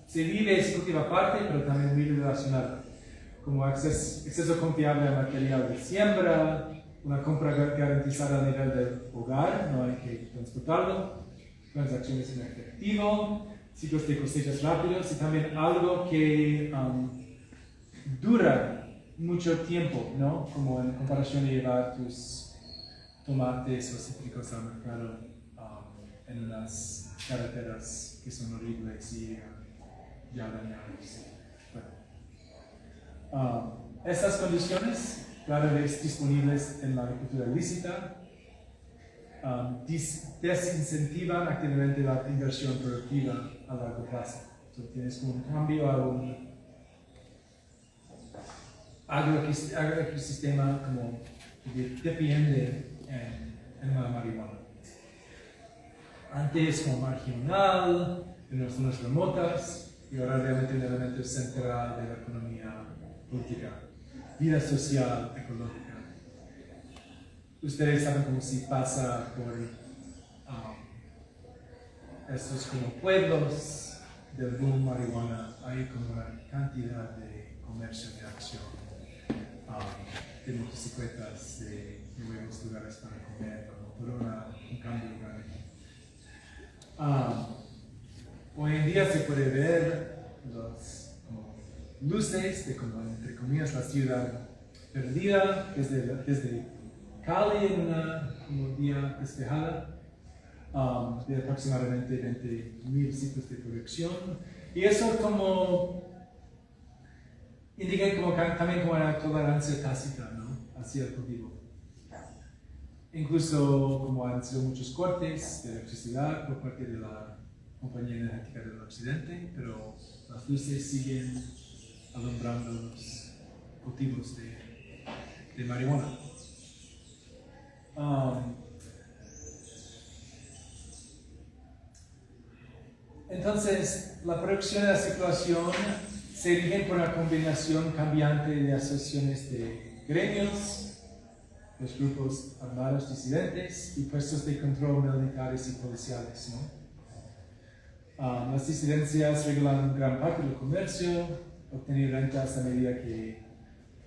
se vive y se cultiva aparte, pero también muy relacionada, como acceso confiable a material de siembra, una compra garantizada a nivel del hogar, no hay que transportarlo, transacciones en efectivo, ciclos de cosechas rápidos y también algo que dura mucho tiempo, ¿no? Como en comparación de llevar tus tomates o cítricos al mercado en las carreteras que son horribles y ya dañados. Bueno. Estas condiciones rara vez disponibles en la agricultura ilícita desincentivan activamente la inversión productiva a largo plazo. Entonces tienes como un cambio agroecosistema como que depende en la marihuana. Antes como marginal, en las zonas remotas, y ahora realmente un elemento central de la economía política, vida social, ecológica. Ustedes saben cómo si pasa por estos como pueblos del boom marihuana, hay como una cantidad de comercio de acción, de motocicletas, de nuevos lugares para comer, como por un cambio grande. Hoy en día se puede ver las luces de como entre comillas la ciudad perdida desde Cali en un día despejada, de aproximadamente 20,000 sitios de producción, y eso como indica también como una tolerancia tácita, ¿no?, hacia el cultivo. Incluso como han sido muchos cortes de electricidad por parte de la compañía energética del occidente, pero las luces siguen alumbrando los cultivos de marihuana. Entonces, la producción y la circulación se rigen por una combinación cambiante de asociaciones de gremios, los grupos armados disidentes y puestos de control militares y policiales, ¿no? Las disidencias regulan gran parte del comercio, obtener rentas a medida que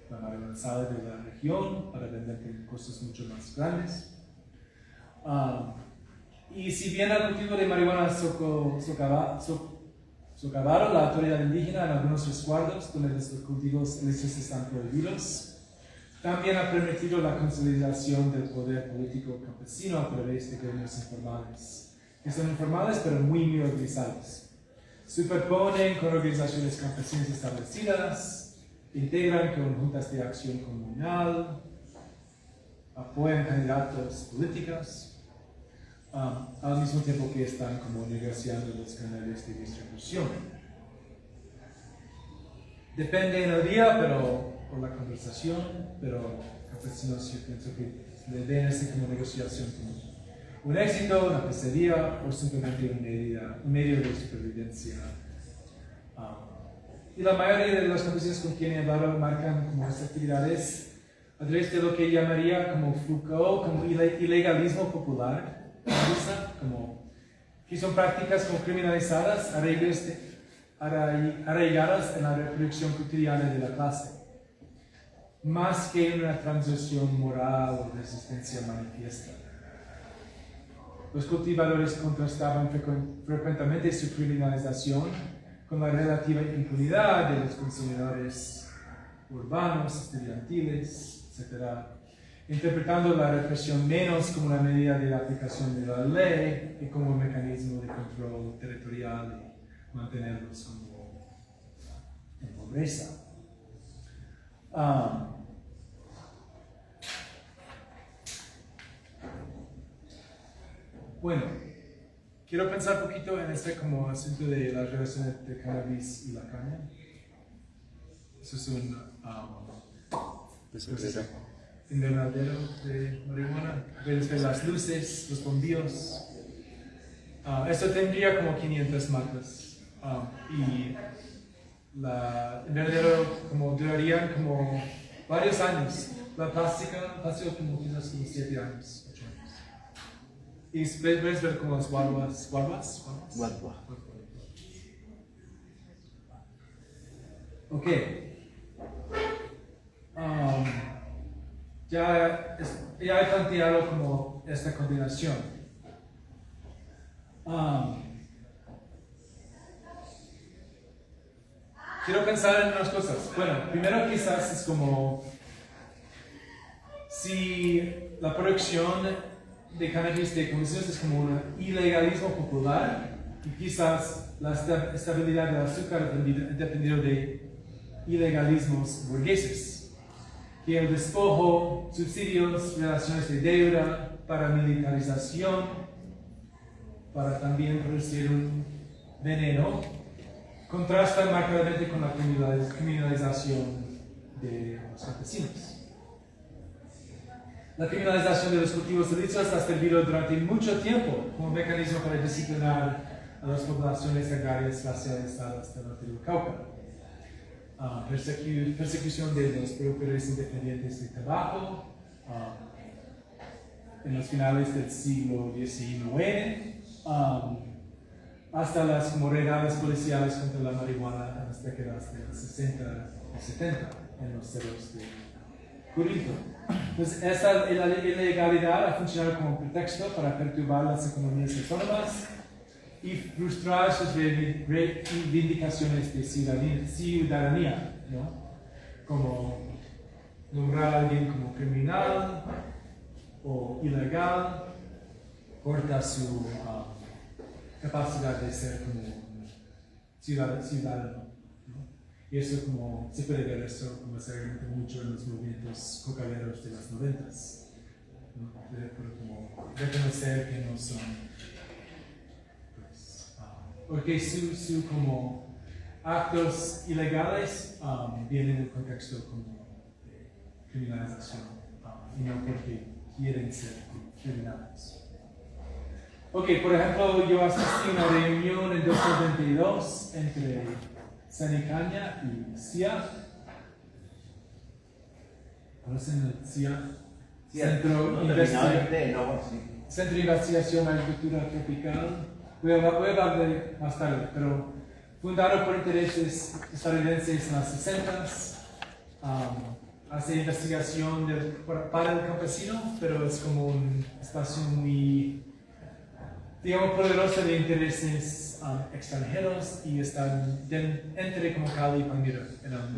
la marihuana sale de la región para vender con costos mucho más grandes. Y si bien el cultivo de marihuana socavaron la autoridad indígena en algunos resguardos donde los cultivos ilícitos están prohibidos, también ha permitido la consolidación del poder político campesino a través de gremios informales, que son informales pero muy organizados. Superponen con organizaciones campesinas establecidas, integran con juntas de acción comunal, apoyan candidatos políticos, al mismo tiempo que están como negociando los canales de distribución. Depende en el día, pero por la conversación, pero campesinos yo pienso que le ven esta como negociación como un éxito, una pesadilla o simplemente un medio de supervivencia. Y la mayoría de los campesinos con quien he hablado marcan como estas actividades a través de lo que llamaría como Foucault, como ilegalismo popular, como que son prácticas como criminalizadas, arraigadas en la reproducción cotidiana de la clase, más que en una transición moral o resistencia manifiesta. Los cultivadores contrastaban frecuentemente su criminalización con la relativa impunidad de los consumidores urbanos, estudiantiles, etc., interpretando la represión menos como una medida de la aplicación de la ley y como un mecanismo de control territorial y mantenerlos como en pobreza. Bueno, quiero pensar un poquito en este como asunto de las relaciones entre cannabis y la caña. Eso es un invernadero de marihuana. Puedes ver las luces, los bombillos. Esto tendría como 500 matas. Y el invernadero como durarían como varios años. La plástica pasó como quizás 7 años, 8 años. Y puedes ver como las guaguas. Ok. Ya he planteado como esta combinación. Quiero pensar en unas cosas. Bueno, primero quizás es como si la producción de cannabis de condiciones es como un ilegalismo popular y quizás la estabilidad del azúcar ha dependido de ilegalismos burgueses, que el despojo, subsidios, relaciones de deuda, paramilitarización, para también producir un veneno, contrastan marcadamente con la criminalización de los campesinos. La criminalización de los cultivos ilícitos ha servido durante mucho tiempo como mecanismo para disciplinar a las poblaciones agrarias racializadas del norte del Cauca. Persecución de los productores independientes de tabaco en los finales del siglo XIX, hasta las redadas policiales contra la marihuana en las décadas de los 60 y 70 en los cerros de Corinto. Pues esta ilegalidad ha funcionado como pretexto para perturbar las economías autónomas y frustrar sus reivindicaciones de ciudadanía, ¿no? Como nombrar a alguien como criminal o ilegal, corta su capacidad de ser como ciudadano. Y eso como se puede ver eso como se ve mucho en los movimientos cocaleros de las 90s, ¿no? Como reconocer que no son, pues, porque su como actos ilegales vienen del contexto como de criminalización y no porque quieren ser criminales. Ok, por ejemplo, yo asistí a una reunión en 2022 entre Sanicaña y CIA. ¿Conocen el CIA? Centro de Investigación Agricultura Tropical. Voy a hablar de más tarde, pero fundado por intereses estadounidenses en los 60s. Hace investigación para el campesino, pero es como un espacio muy, digamos, poderoso de intereses extranjeros y están entre como Cali y Palmira.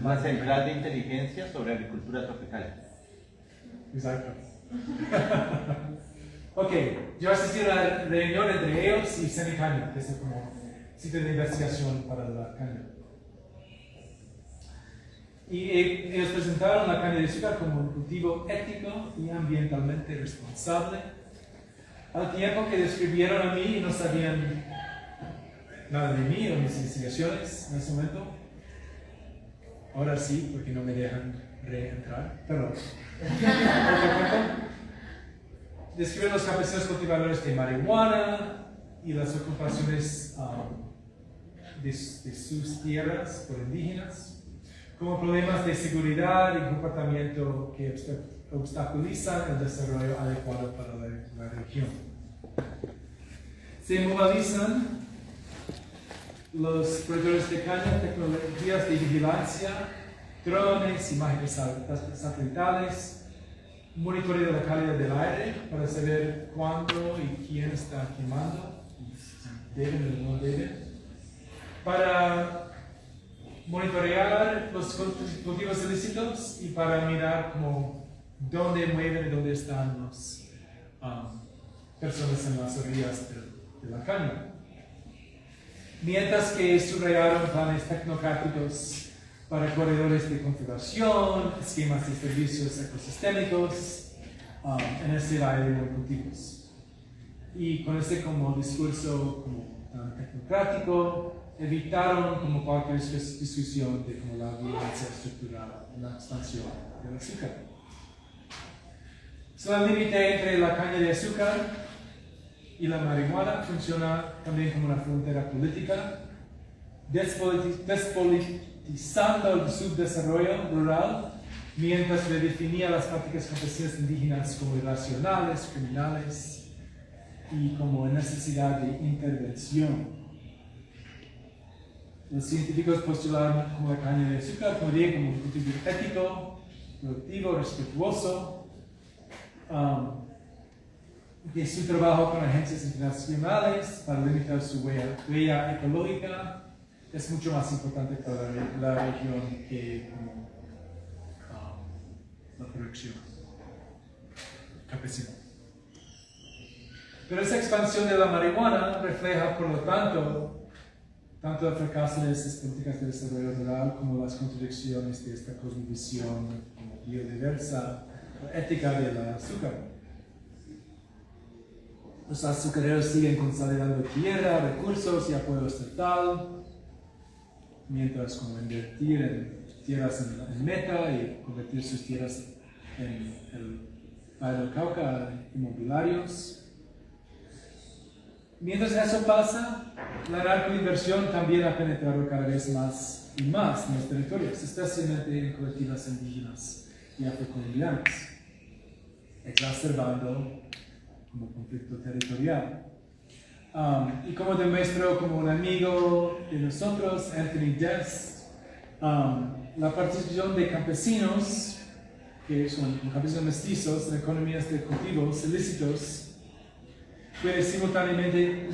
Una central de inteligencia sobre agricultura tropical. Exacto. Ok, yo asistí a la reunión entre ellos y Sanicaña, que es como sitio de investigación para la caña. Y ellos presentaron la caña de azúcar como un cultivo ético y ambientalmente responsable. Al tiempo que describieron a mí y no sabían nada de mí o mis investigaciones en ese momento. Ahora sí, porque no me dejan reentrar. Perdón. Describen los campesinos cultivadores de marihuana y las ocupaciones de sus tierras por indígenas como problemas de seguridad y comportamiento que obstaculizan el desarrollo adecuado para la región. Se movilizan los productores de caña, tecnologías de vigilancia, drones, imágenes satelitales, monitoreo de la calidad del aire para saber cuándo y quién está quemando, y si deben o no deben, para monitorear los cultivos ilícitos y para mirar como dónde mueven y dónde están las personas en las orillas de la caña. Mientras que subrayaron planes tecnocráticos para corredores de conservación, esquemas de servicios ecosistémicos en este área de cultivos. Y con ese como discurso como tan tecnocrático, evitaron como cualquier discusión de como la violencia estructural en la expansión del azúcar. El límite entre la caña de azúcar y la marihuana funciona también como una frontera política, despolitizando el subdesarrollo rural mientras redefinía las prácticas campesinas indígenas como irracionales, criminales y como necesidad de intervención. Los científicos postularon como la caña de azúcar como un cultivo ético, productivo, respetuoso, de su trabajo con agencias internacionales para limitar su huella ecológica es mucho más importante para la región que como, la producción campesina. Pero esa expansión de la marihuana refleja, por lo tanto el fracaso de estas políticas de desarrollo rural como las contradicciones de esta cosmovisión como biodiversa, ética del azúcar. Los azucareros siguen consolidando tierra, recursos y apoyo estatal, mientras como invertir en tierras en Meta y convertir sus tierras en el Valle del Cauca en inmobiliarios. Mientras eso pasa, la narcoinversión también ha penetrado cada vez más y más en los territorios, especialmente en colectivas indígenas y afrocolombianas, exacerbando como conflicto territorial. Y como demuestro como un amigo de nosotros, Anthony Dest, la participación de campesinos, que son campesinos mestizos en economías de cultivos ilícitos, puede simultáneamente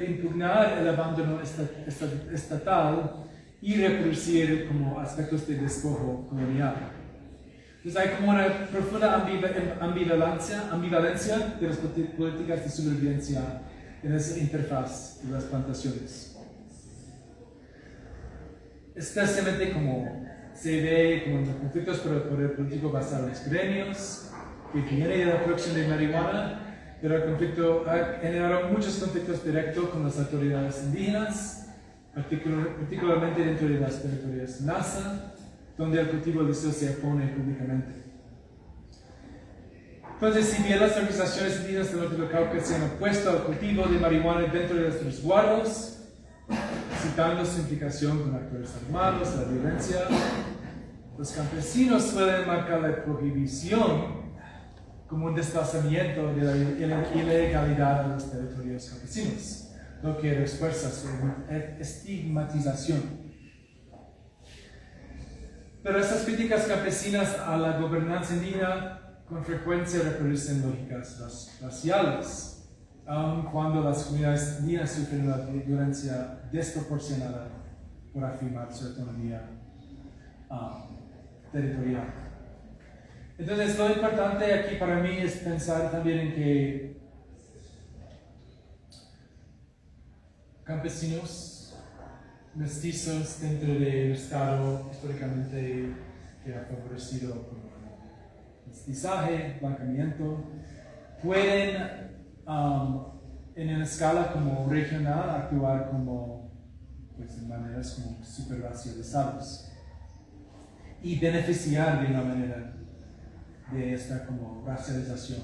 impugnar el abandono estatal y reproducir como aspectos de despojo colonial. Entonces hay como una profunda ambivalencia de las políticas de supervivencia en esa interfaz de las plantaciones. Especialmente como se ve como en los conflictos por el poder político basado en los gremios, que viene de la producción de marihuana, pero el conflicto ha generado muchos conflictos directos con las autoridades indígenas, particularmente dentro de las territorios NASA, donde el cultivo ilícito se opone públicamente. Entonces, si bien las organizaciones indígenas del norte del Cauca se han opuesto al cultivo de marihuana dentro de los resguardos, citando su implicación con actores armados, la violencia, los campesinos suelen marcar la prohibición como un desplazamiento de la ilegalidad a los territorios campesinos, lo que refuerza su estigmatización. Pero estas críticas campesinas a la gobernanza indígena con frecuencia reproducen lógicas raciales, aun cuando las comunidades indígenas sufren una violencia desproporcionada por afirmar su autonomía territorial. Entonces, lo importante aquí para mí es pensar también en que campesinos mestizos dentro del Estado históricamente que ha favorecido como mestizaje, blanqueamiento, pueden en una escala como regional actuar como pues, de maneras como superracializadas y beneficiar de una manera de esta como racialización.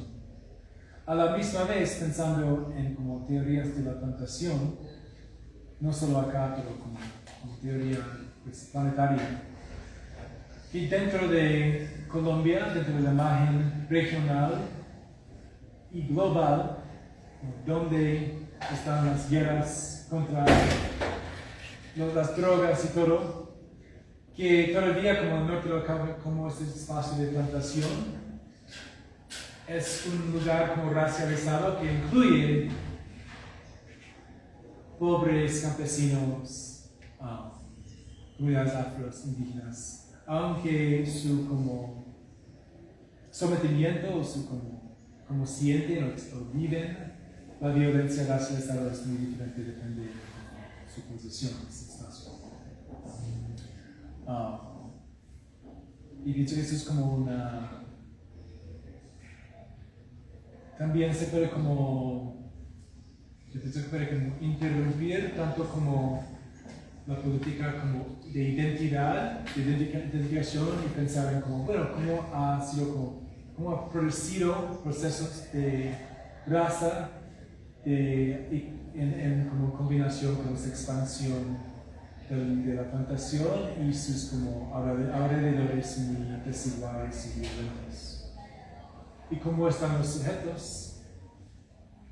A la misma vez, pensando en como teorías de la plantación, no solo acá, pero como teoría pues, planetaria, y dentro de Colombia, dentro de la imagen regional y global, donde están las guerras contra las drogas y todo, que todavía como el norte del Cauca, como este espacio de plantación, es un lugar como racializado que incluye pobres campesinos, comunidades afros, indígenas, aunque su como sometimiento o su como sienten o viven la violencia racializada es muy diferente, depende de su posición en ese espacio. Y dicho eso es como una... También se puede como interrumpir tanto como la política como de identidad, de identificación y pensar en como, bueno, cómo ha sido cómo ha producido procesos de raza en como combinación con esa expansión de la plantación y sus como alrededores muy desiguales y violentos. Y cómo están los sujetos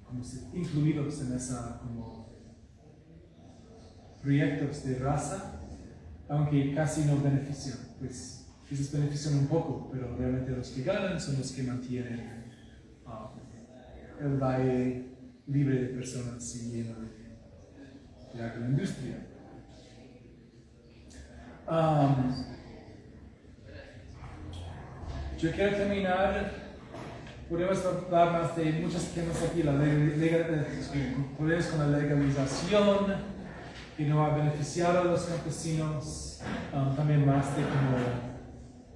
como incluidos en esa como proyectos de raza, aunque casi no benefician, pues quizás benefician un poco, pero realmente los que ganan son los que mantienen el valle libre de personas y lleno de agroindustria. Yo quiero terminar, podemos hablar más de muchos temas aquí, problemas con la legalización, que no ha beneficiado a los campesinos, también más de como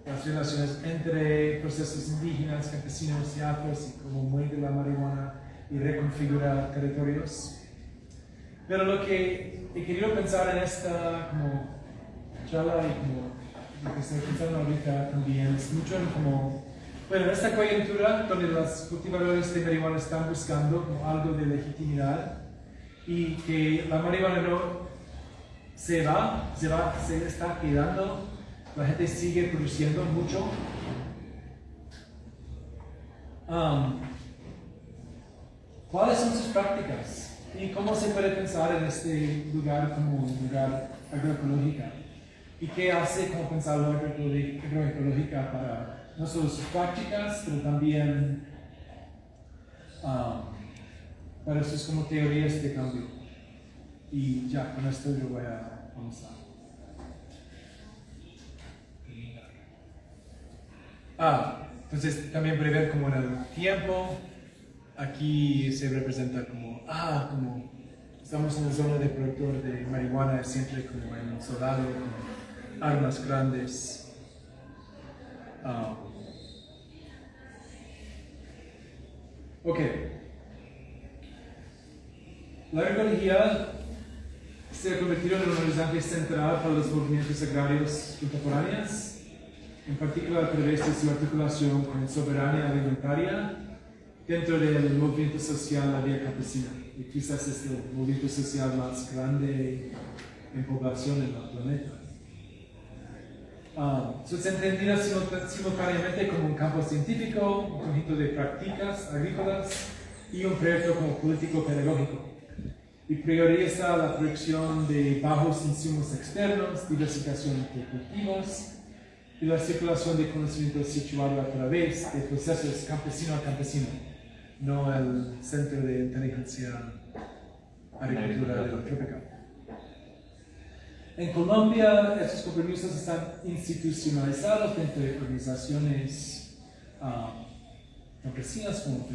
las relaciones entre procesos indígenas, campesinos y afros, y como muere la marihuana y reconfigura territorios. Pero lo que he querido pensar en esta como charla y como lo que estoy pensando ahorita también es mucho en como, bueno, en esta coyuntura donde los cultivadores de marihuana están buscando como algo de legitimidad y que la marihuana no se está quedando, la gente sigue produciendo mucho. ¿Cuáles son sus prácticas? ¿Y cómo se puede pensar en este lugar como un lugar agroecológico? ¿Y qué hace como pensar la agroecológica para no solo sus prácticas, pero también para sus como teorías de cambio? Y ya, con esto yo voy a comenzar. Entonces también puede ver como en el tiempo. Aquí se representa como estamos en la zona de productor de marihuana, siempre como en un soldado, con armas grandes. Ok. La agroecología se ha convertido en un horizonte central para los movimientos agrarios contemporáneos, en particular a través de su articulación con soberanía alimentaria dentro del movimiento social La Vía Campesina, y quizás es el movimiento social más grande en población en el planeta. Es entendida simultáneamente como un campo científico, un conjunto de prácticas agrícolas y un proyecto como político-pedagógico, y prioriza la producción de bajos insumos externos, diversificación de cultivos y la circulación de conocimiento situado a través de procesos campesino a campesino, no el Centro de Inteligencia Agricultura Tropical. En Colombia, estos compromisos están institucionalizados dentro de organizaciones campesinas como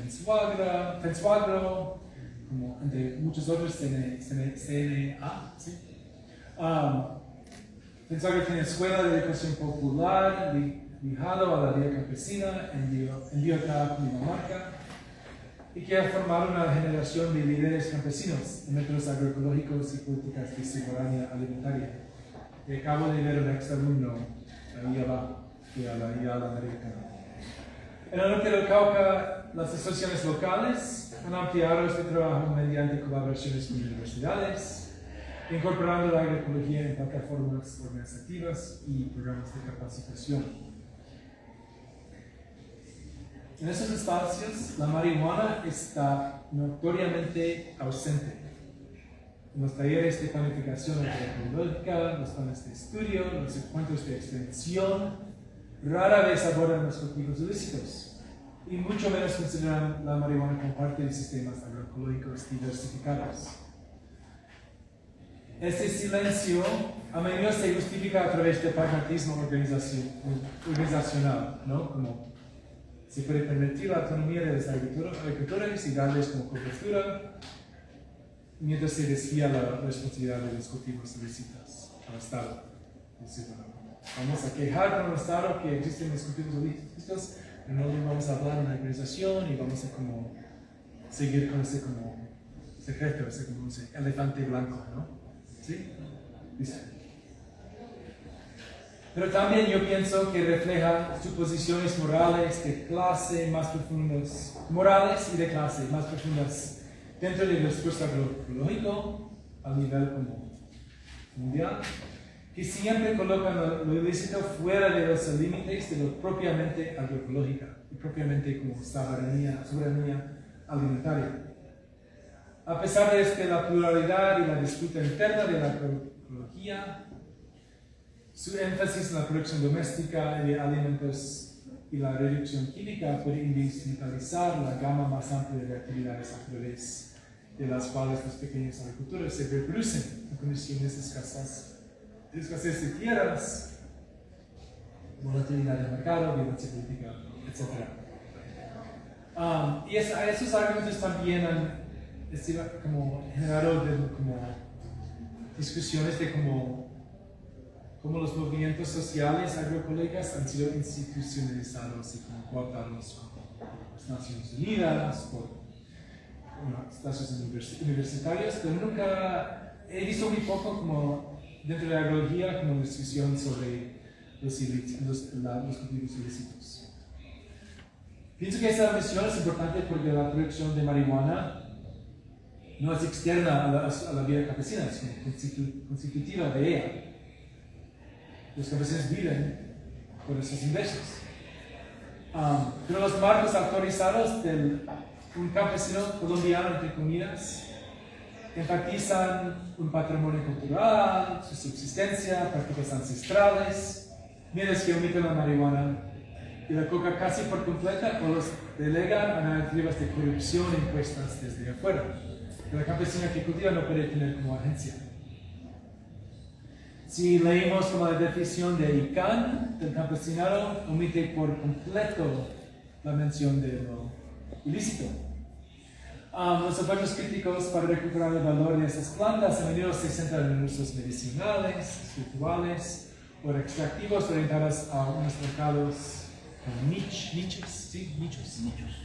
Fenswagro, como entre muchos otros, CNA, ¿sí? Fenswagro tiene Escuela de Educación Popular, ligado a la Vía Campesina, en Biotá, Cundinamarca, y quiere formar una generación de líderes campesinos en métodos agroecológicos y políticas de soberanía alimentaria. Y acabo de ver un exalumno ahí abajo, que a la americana. En el norte del Cauca, las asociaciones locales han ampliado este trabajo mediante colaboraciones con universidades, incorporando la agroecología en plataformas organizativas y programas de capacitación. En esos espacios, la marihuana está notoriamente ausente. En los talleres de planificación agroecológica, los planes de estudio, los encuentros de extensión, rara vez abordan los cultivos ilícitos y mucho menos consideran la marihuana como parte de sistemas agroecológicos diversificados. Este silencio a menudo se justifica a través del pragmatismo organizacional, ¿no? Como se puede permitir la autonomía de los agricultores y darles como cobertura, mientras se desvía la responsabilidad de los cultivos ilícitos al Estado. Vamos a quejar con el Estado que existen los cultivos ilícitos, pero no vamos a hablar en la organización y vamos a como seguir con ese como secreto, ese como ese elefante blanco, ¿no? ¿Sí? Dice. Pero también yo pienso que refleja suposiciones morales de clase más profundas, morales y de clase más profundas dentro del discurso agroecológico a nivel como mundial, que siempre colocan lo ilícito fuera de los límites de lo propiamente agroecológica y propiamente como soberanía alimentaria. A pesar de la pluralidad y la disputa interna de la agroecología, su énfasis en la producción doméstica de alimentos y la reducción química puede invisibilizar la gama más amplia de actividades a través de las cuales los pequeños agricultores se reproducen en condiciones de escasez de tierras, volatilidad del mercado, violencia política, etc. Y esos argumentos también han como generado como discusiones de cómo los movimientos sociales agroecológicos han sido institucionalizados y como cooptados por las Naciones Unidas, por espacios universitarios, pero nunca he visto muy poco como dentro de la agroecología como discusión sobre los cultivos ilícitos. Pienso que esta misión es importante porque la producción de marihuana no es externa a la vida campesina, es constitutiva de ella. Los campesinos viven por esos ingresos. Pero los marcos autorizados de un campesino colombiano, entre comillas, enfatizan un patrimonio cultural, su subsistencia, prácticas ancestrales, mientras que omiten la marihuana y la coca casi por completa o los delegan a narrativas de corrupción impuestas desde afuera. La campesina que cultiva no puede tener como agencia. Si leímos como la definición de ICANN del campesinado, omite por completo la mención de lo ilícito. Los efectos críticos para recuperar el valor de estas plantas a menudo se centran en usos medicinales, rituales o extractivos orientados a unos mercados como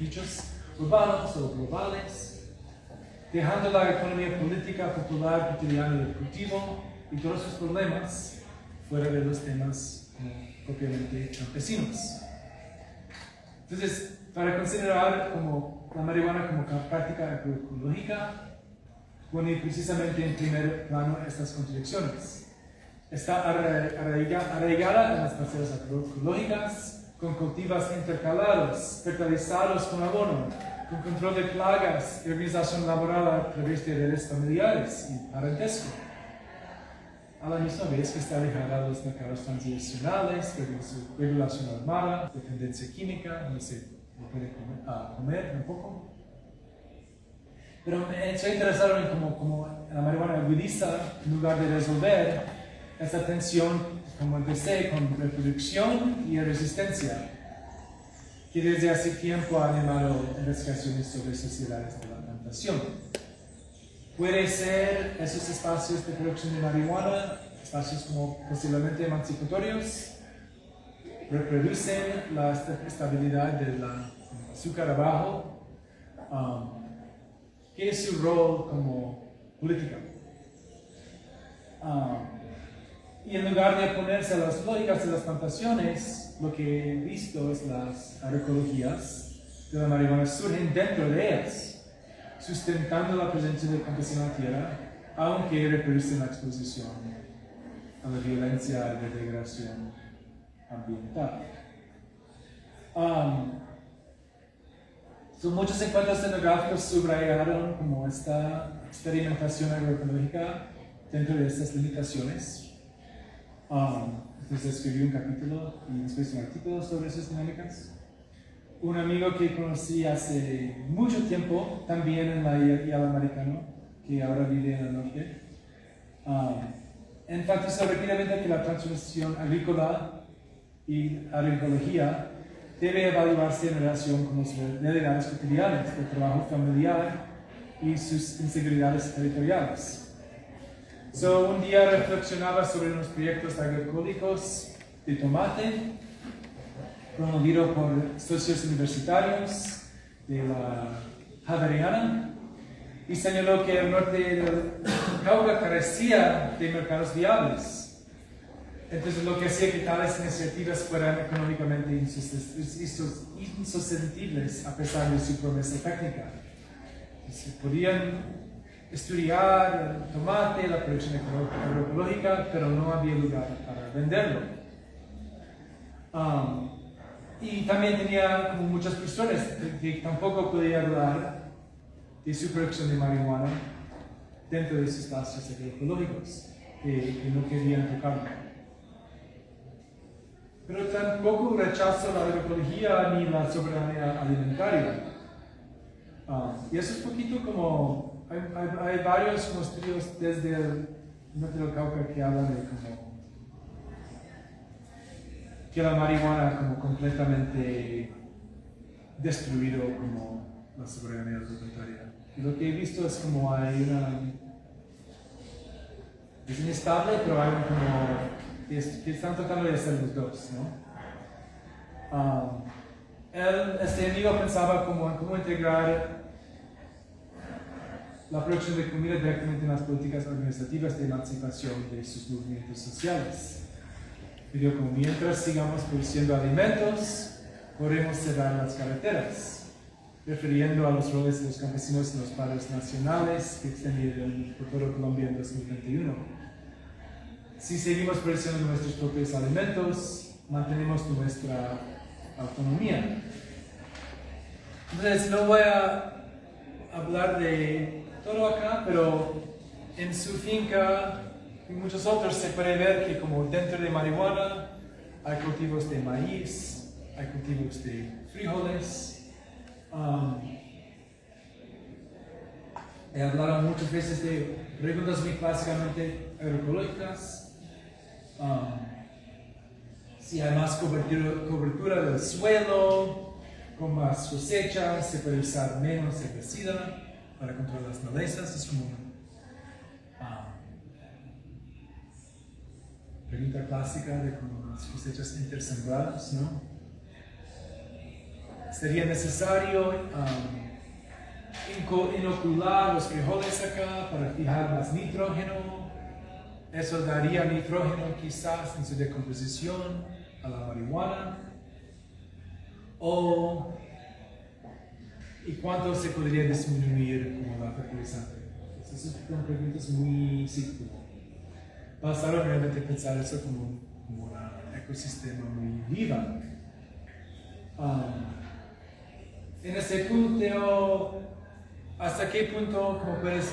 nichos urbanos o globales, dejando la economía política popular cotidiana del cultivo y todos sus problemas fuera de los temas propiamente campesinos. Entonces, para considerar como la marihuana como práctica agroecológica, pone precisamente en primer plano estas contradicciones. Está arraigada en las parcelas agroecológicas, con cultivos intercalados, fertilizados con abono, con control de plagas y organización laboral a través de redes familiares y parentesco. A la misma vez que está alejada de los mercados transicionales, regulación armada, dependencia química, no se puede comer un poco. Pero estoy interesado en cómo la marihuana agudiza en lugar de resolver esta tensión, como empecé, con reproducción y resistencia, que desde hace tiempo ha animado investigaciones sobre sociedades de la plantación. Puede ser esos espacios de producción de marihuana, espacios como posiblemente emancipatorios, reproducen la estabilidad del azúcar abajo. ¿Qué es su rol como política? Y en lugar de oponerse a las lógicas de las plantaciones, lo que he visto es las agroecologías de la marihuana surgen dentro de ellas, sustentando la presencia del campesino en la tierra, aunque reproducen la exposición a la violencia y la degradación ambiental. Muchos encuentros etnográficos subrayaron como esta experimentación agroecológica dentro de estas limitaciones. Entonces escribí un capítulo y después un artículo sobre esas dinámicas. Un amigo que conocí hace mucho tiempo, también en la Yala americano, que ahora vive en el norte, enfatizó rápidamente que la transformación agrícola y agroecología debe evaluarse en relación con las realidades cotidianas del trabajo familiar y sus inseguridades territoriales. Un día reflexionaba sobre unos proyectos agroecológicos de tomate, promovido por socios universitarios de la Javeriana, y señaló que el norte del Cauca carecía de mercados viables. Entonces, lo que hacía que tales iniciativas fueran económicamente insostenibles a pesar de su promesa técnica. Se podían estudiar el tomate, la producción agroecológica, pero no había lugar para venderlo. Y también tenía como muchas personas que tampoco podían hablar de su producción de marihuana dentro de esos espacios agroecológicos, que no querían tocarlo. Pero tampoco rechazo la agroecología ni la soberanía alimentaria. Y eso es un poquito como, hay varios como estudios desde el norte del Cauca que hablan de como que la marihuana como completamente destruido como la soberanía alimentaria. Y lo que he visto es como hay es inestable, pero hay como que están tratando de hacer los dos, ¿no? Este amigo pensaba como en cómo integrar la producción de comida directamente en las políticas organizativas de emancipación de sus movimientos sociales. Pidió como mientras sigamos produciendo alimentos, podremos cerrar las carreteras, refiriendo a los roles de los campesinos en los paros nacionales que extendieron por toda Colombia en 2021. Si seguimos produciendo nuestros propios alimentos, mantenemos nuestra autonomía. Entonces, no voy a hablar de todo acá, pero en su finca y muchos otros se puede ver que como dentro de marihuana hay cultivos de maíz, hay cultivos de frijoles. He hablado muchas veces de preguntas muy básicamente agroecológicas. Si hay más cobertura del suelo, con más cosechas, se puede usar menos herbicida para controlar las malezas. Es como una pregunta clásica de como las cosechas intersembradas, ¿no? Sería necesario inocular los frijoles acá para fijar más nitrógeno. Eso daría nitrógeno quizás en su decomposición a la marihuana. ¿Y cuánto se podría disminuir como la fertilizante? Esas son preguntas muy simples. Bastaron realmente pensar eso como un ecosistema muy viva. En ese punto, ¿hasta qué punto como puedes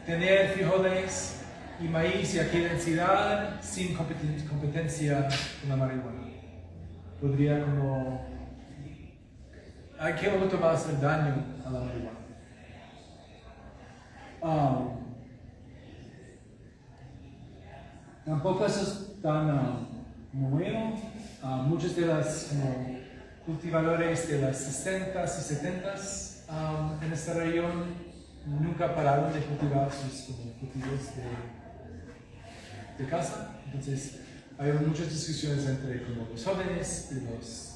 tener frijoles y maíz y a qué densidad sin competencia con la marihuana? Podría como... ¿A qué punto va a hacer daño a la marihuana? Tampoco eso es tan nuevo. Muchos de los cultivadores de las 60s y 70s en esta región nunca pararon de cultivar sus cultivos de casa. Entonces, hay muchas discusiones entre como los jóvenes y los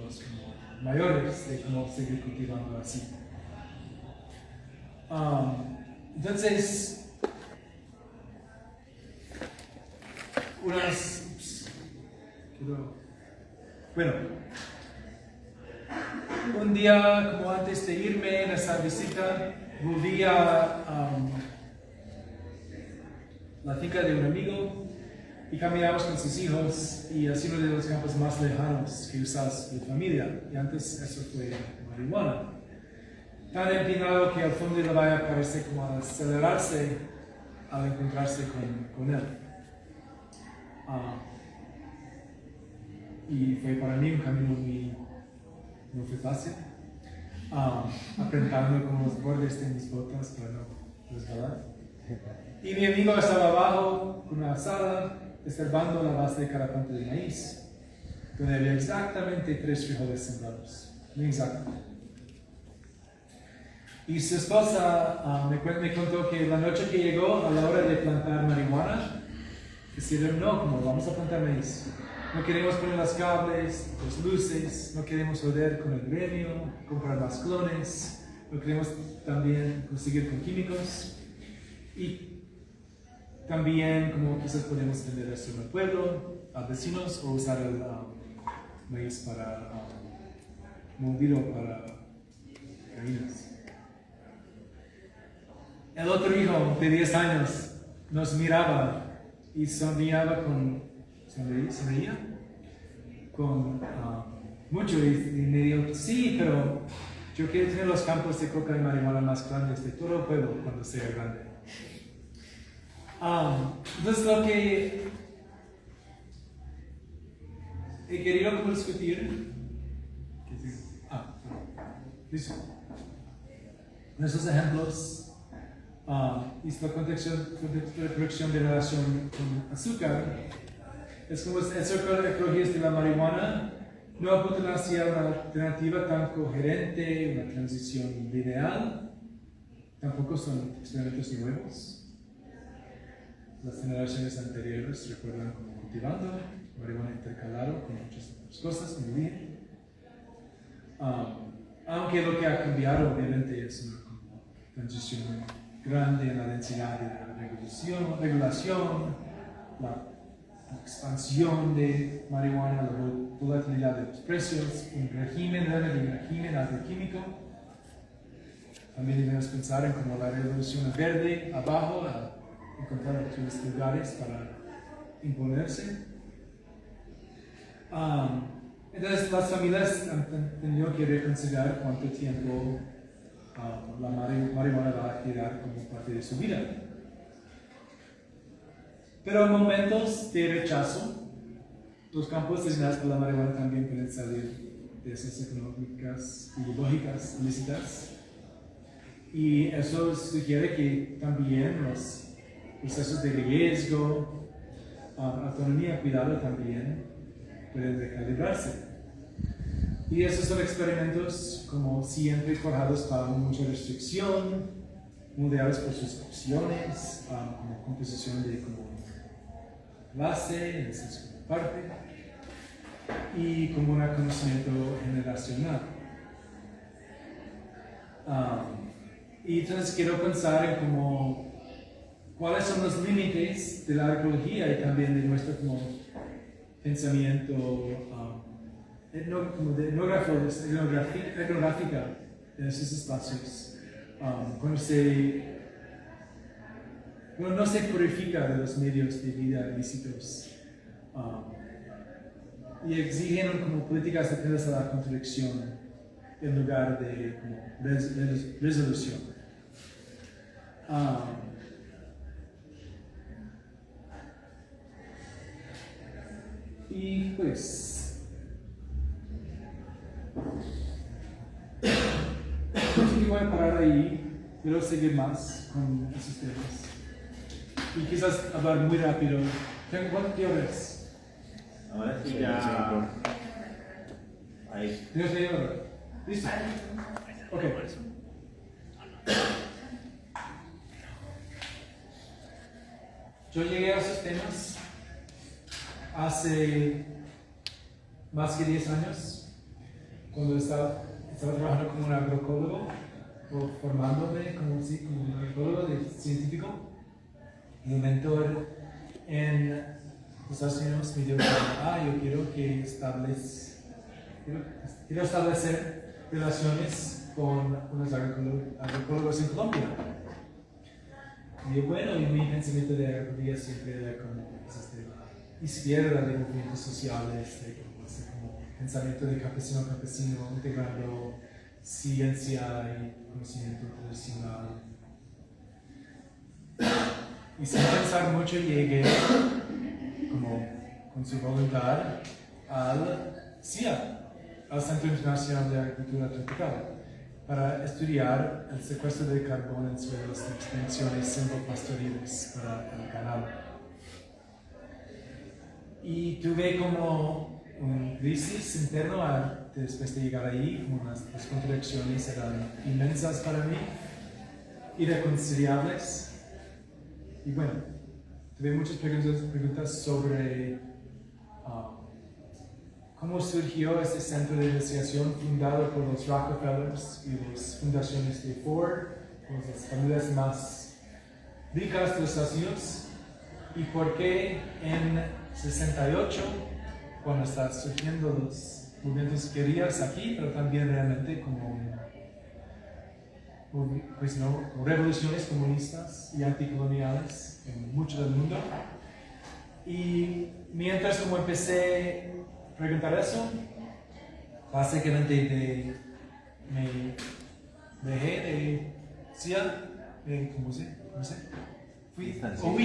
como mayores de cómo seguir cultivando así. Entonces, un día como antes de irme en esa visita, volví a la finca de un amigo y caminamos con sus hijos y así uno de los campos más lejanos que usas de familia. Y antes eso fue marihuana. Tan empinado que al fondo de la valla parece como acelerarse al encontrarse con él. Y fue para mí un camino no fue fácil, apretando con los bordes de mis botas para no resbalar. Y mi amigo estaba abajo con una azada, observando la base de cada planta de maíz, donde había exactamente 3 frijoles sembrados, muy exacto. Y su esposa me contó que la noche que llegó a la hora de plantar marihuana, decidieron no, como vamos a plantar maíz. No queremos poner los cables, las luces, no queremos joder con el gremio, comprar más clones, no queremos también conseguir con químicos. Y también como quizás podemos vender esto en el pueblo, a vecinos, o usar el maíz para molido para gallinas. El otro hijo de 10 años nos miraba y sonreía con mucho y me dijo, sí, pero yo quiero tener los campos de coca y marihuana más grandes de todo el pueblo cuando sea grande. Entonces lo que he querido como discutir, listo. Nuestros ejemplos y la contextualización de relación con azúcar es como el círculo de ecologías de la marihuana no apuntan hacia una alternativa tan coherente, una transición ideal, tampoco son experimentos nuevos. Las generaciones anteriores recuerdan como cultivando marihuana intercalado con muchas otras cosas, como dije. Aunque lo que ha cambiado obviamente es una transición grande en la densidad de la regulación, la expansión de marihuana, la volatilidad de los precios, un régimen agroquímico. También debemos pensar en cómo la revolución verde abajo, a encontrar otros lugares para imponerse. Entonces las familias han tenido que reconsiderar cuánto tiempo la marihuana va a quedar como parte de su vida. Pero en momentos de rechazo, los campos designados por la marihuana también pueden salir de esas económicas y lógicas ilícitas. Y eso sugiere que también los procesos de riesgo, autonomía, cuidado también pueden recalibrarse. Y esos son experimentos, como siempre, forjados para mucha restricción, moldeados por sus opciones, como composición de como base, es como parte, y como un conocimiento generacional. Y entonces quiero pensar en como cuáles son los límites de la agroecología y también de nuestro como pensamiento etnográfica en esos espacios. Cuando no se purifica de los medios de vida ilícitos y exigen como políticas atendidas a la contradicción en lugar de como resolución. Y pues creo que voy a parar ahí, quiero seguir más con esos temas y quizás hablar muy rápido. ¿Cuánto tiempo es? Ahora sí ya. Ahí. ¿Tienes que ir ahora? ¿Listo? Ok. Yo llegué a esos temas hace más que 10 años, cuando estaba trabajando como un agroecólogo, o formándome como un agroecólogo científico. Y un mentor en los Estados Unidos me dijo, yo quiero establecer relaciones con unos agroecólogos en Colombia. Y bueno, y mi pensamiento de agroecología siempre era como izquierda de movimientos sociales, de como pensamiento de campesino, integrando ciencia y conocimiento tradicional. Y sin pensar mucho llegué, como con su voluntad, al CIA, al Centro Internacional de Agricultura Tropical, para estudiar el secuestro de carbono en suelos de extensiones silvopastoriles para el ganado. Y tuve como una crisis interna después de llegar ahí, como las contradicciones eran inmensas para mí, irreconciliables. Y bueno, tuve muchas preguntas sobre cómo surgió este centro de investigación fundado por los Rockefellers y las fundaciones de Ford, las familias más ricas de los Estados Unidos, y por qué en 68, cuando están surgiendo los movimientos guerrillas aquí, pero también realmente como revoluciones comunistas y anticoloniales en mucho del mundo. Y mientras como empecé a preguntar eso, básicamente me dejé de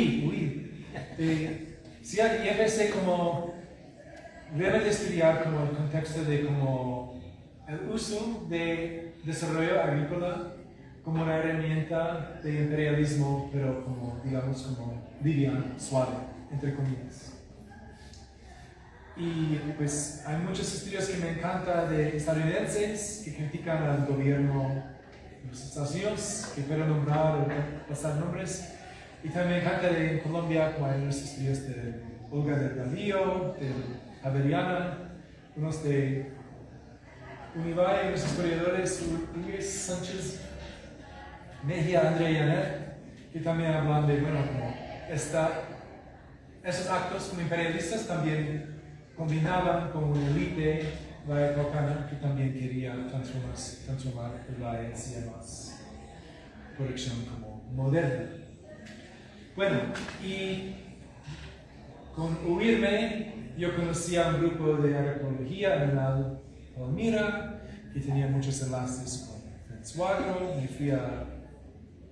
huir. Sí, y empecé como realmente estudiar como el contexto de como el uso de desarrollo agrícola como una herramienta de imperialismo, pero como, digamos, como liviano, suave, entre comillas. Y pues hay muchos estudios que me encantan de estadounidenses que critican al gobierno de los Estados Unidos, que puedo nombrar o pasar nombres. Y también me encanta en Colombia, como hay unos estudios de Olga del Río, de Javeriana, unos de Univay, unos historiadores, Luis Sánchez Mejía, André y Anet, que también hablan de, bueno, como esta esos actos como imperialistas también combinaban con una élite vallecaucana que también quería transformar el valle hacia más producción como moderna. Bueno, y con UIRME yo conocí a un grupo de agroecología en la Palmira que tenía muchos enlaces con Fitzwater. Me fui a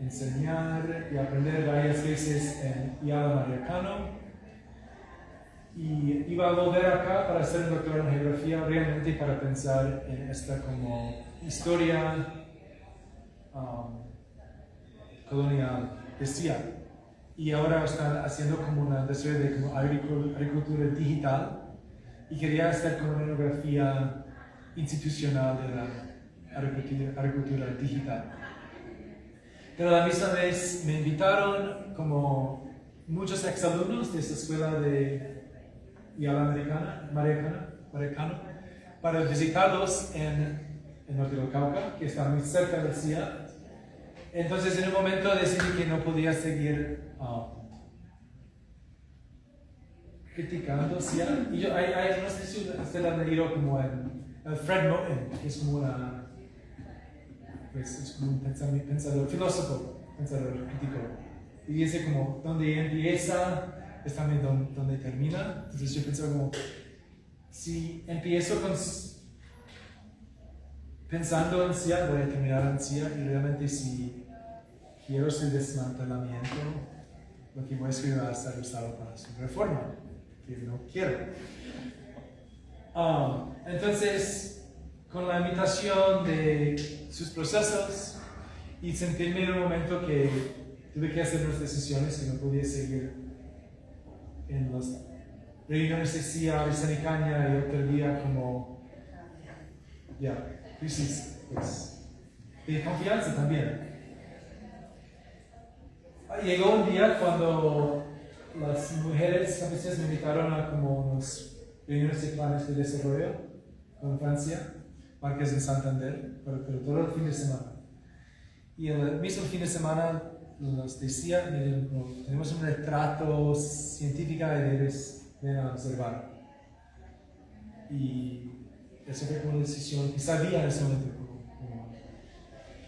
enseñar y aprender varias veces en Yala Mariacano. Y iba a volver acá para hacer un doctorado en geografía, realmente para pensar en esta como historia colonial, decía. Y ahora están haciendo como una desarrollo de como agricultura digital y quería hacer como una etnografía institucional de la agricultura digital. Pero a la misma vez me invitaron como muchos exalumnos de esta escuela de Yala Mariacano para visitarlos en el norte del Cauca, que está muy cerca de CIA. Entonces en un momento decidí que no podía seguir criticando CIA. Y yo, no sé si usted la ha leído como el Fred Moten, que es como es como un pensador, filósofo, pensador crítico. Y dice como, donde empieza es también donde termina. Entonces yo pensaba como, si empiezo pensando en CIA, voy a terminar en CIA, y realmente si quiero su desmantelamiento, lo que voy a escribir va a estar usado para su reforma, que no quiero. Entonces, con la imitación de sus procesos y sentirme en un momento que tuve que hacer unas decisiones que no podía seguir en las reuniones de CIA, Arizanicaña y otro día como crisis pues, de confianza también. Llegó un día cuando las mujeres campesinas me invitaron a como unas reuniones de planes de desarrollo con Francia, Parques de Santander, pero todo el fin de semana. Y el mismo fin de semana nos decía, tenemos un retrato científico y debes ven a observar. Y eso fue como una decisión que sabía en ese momento como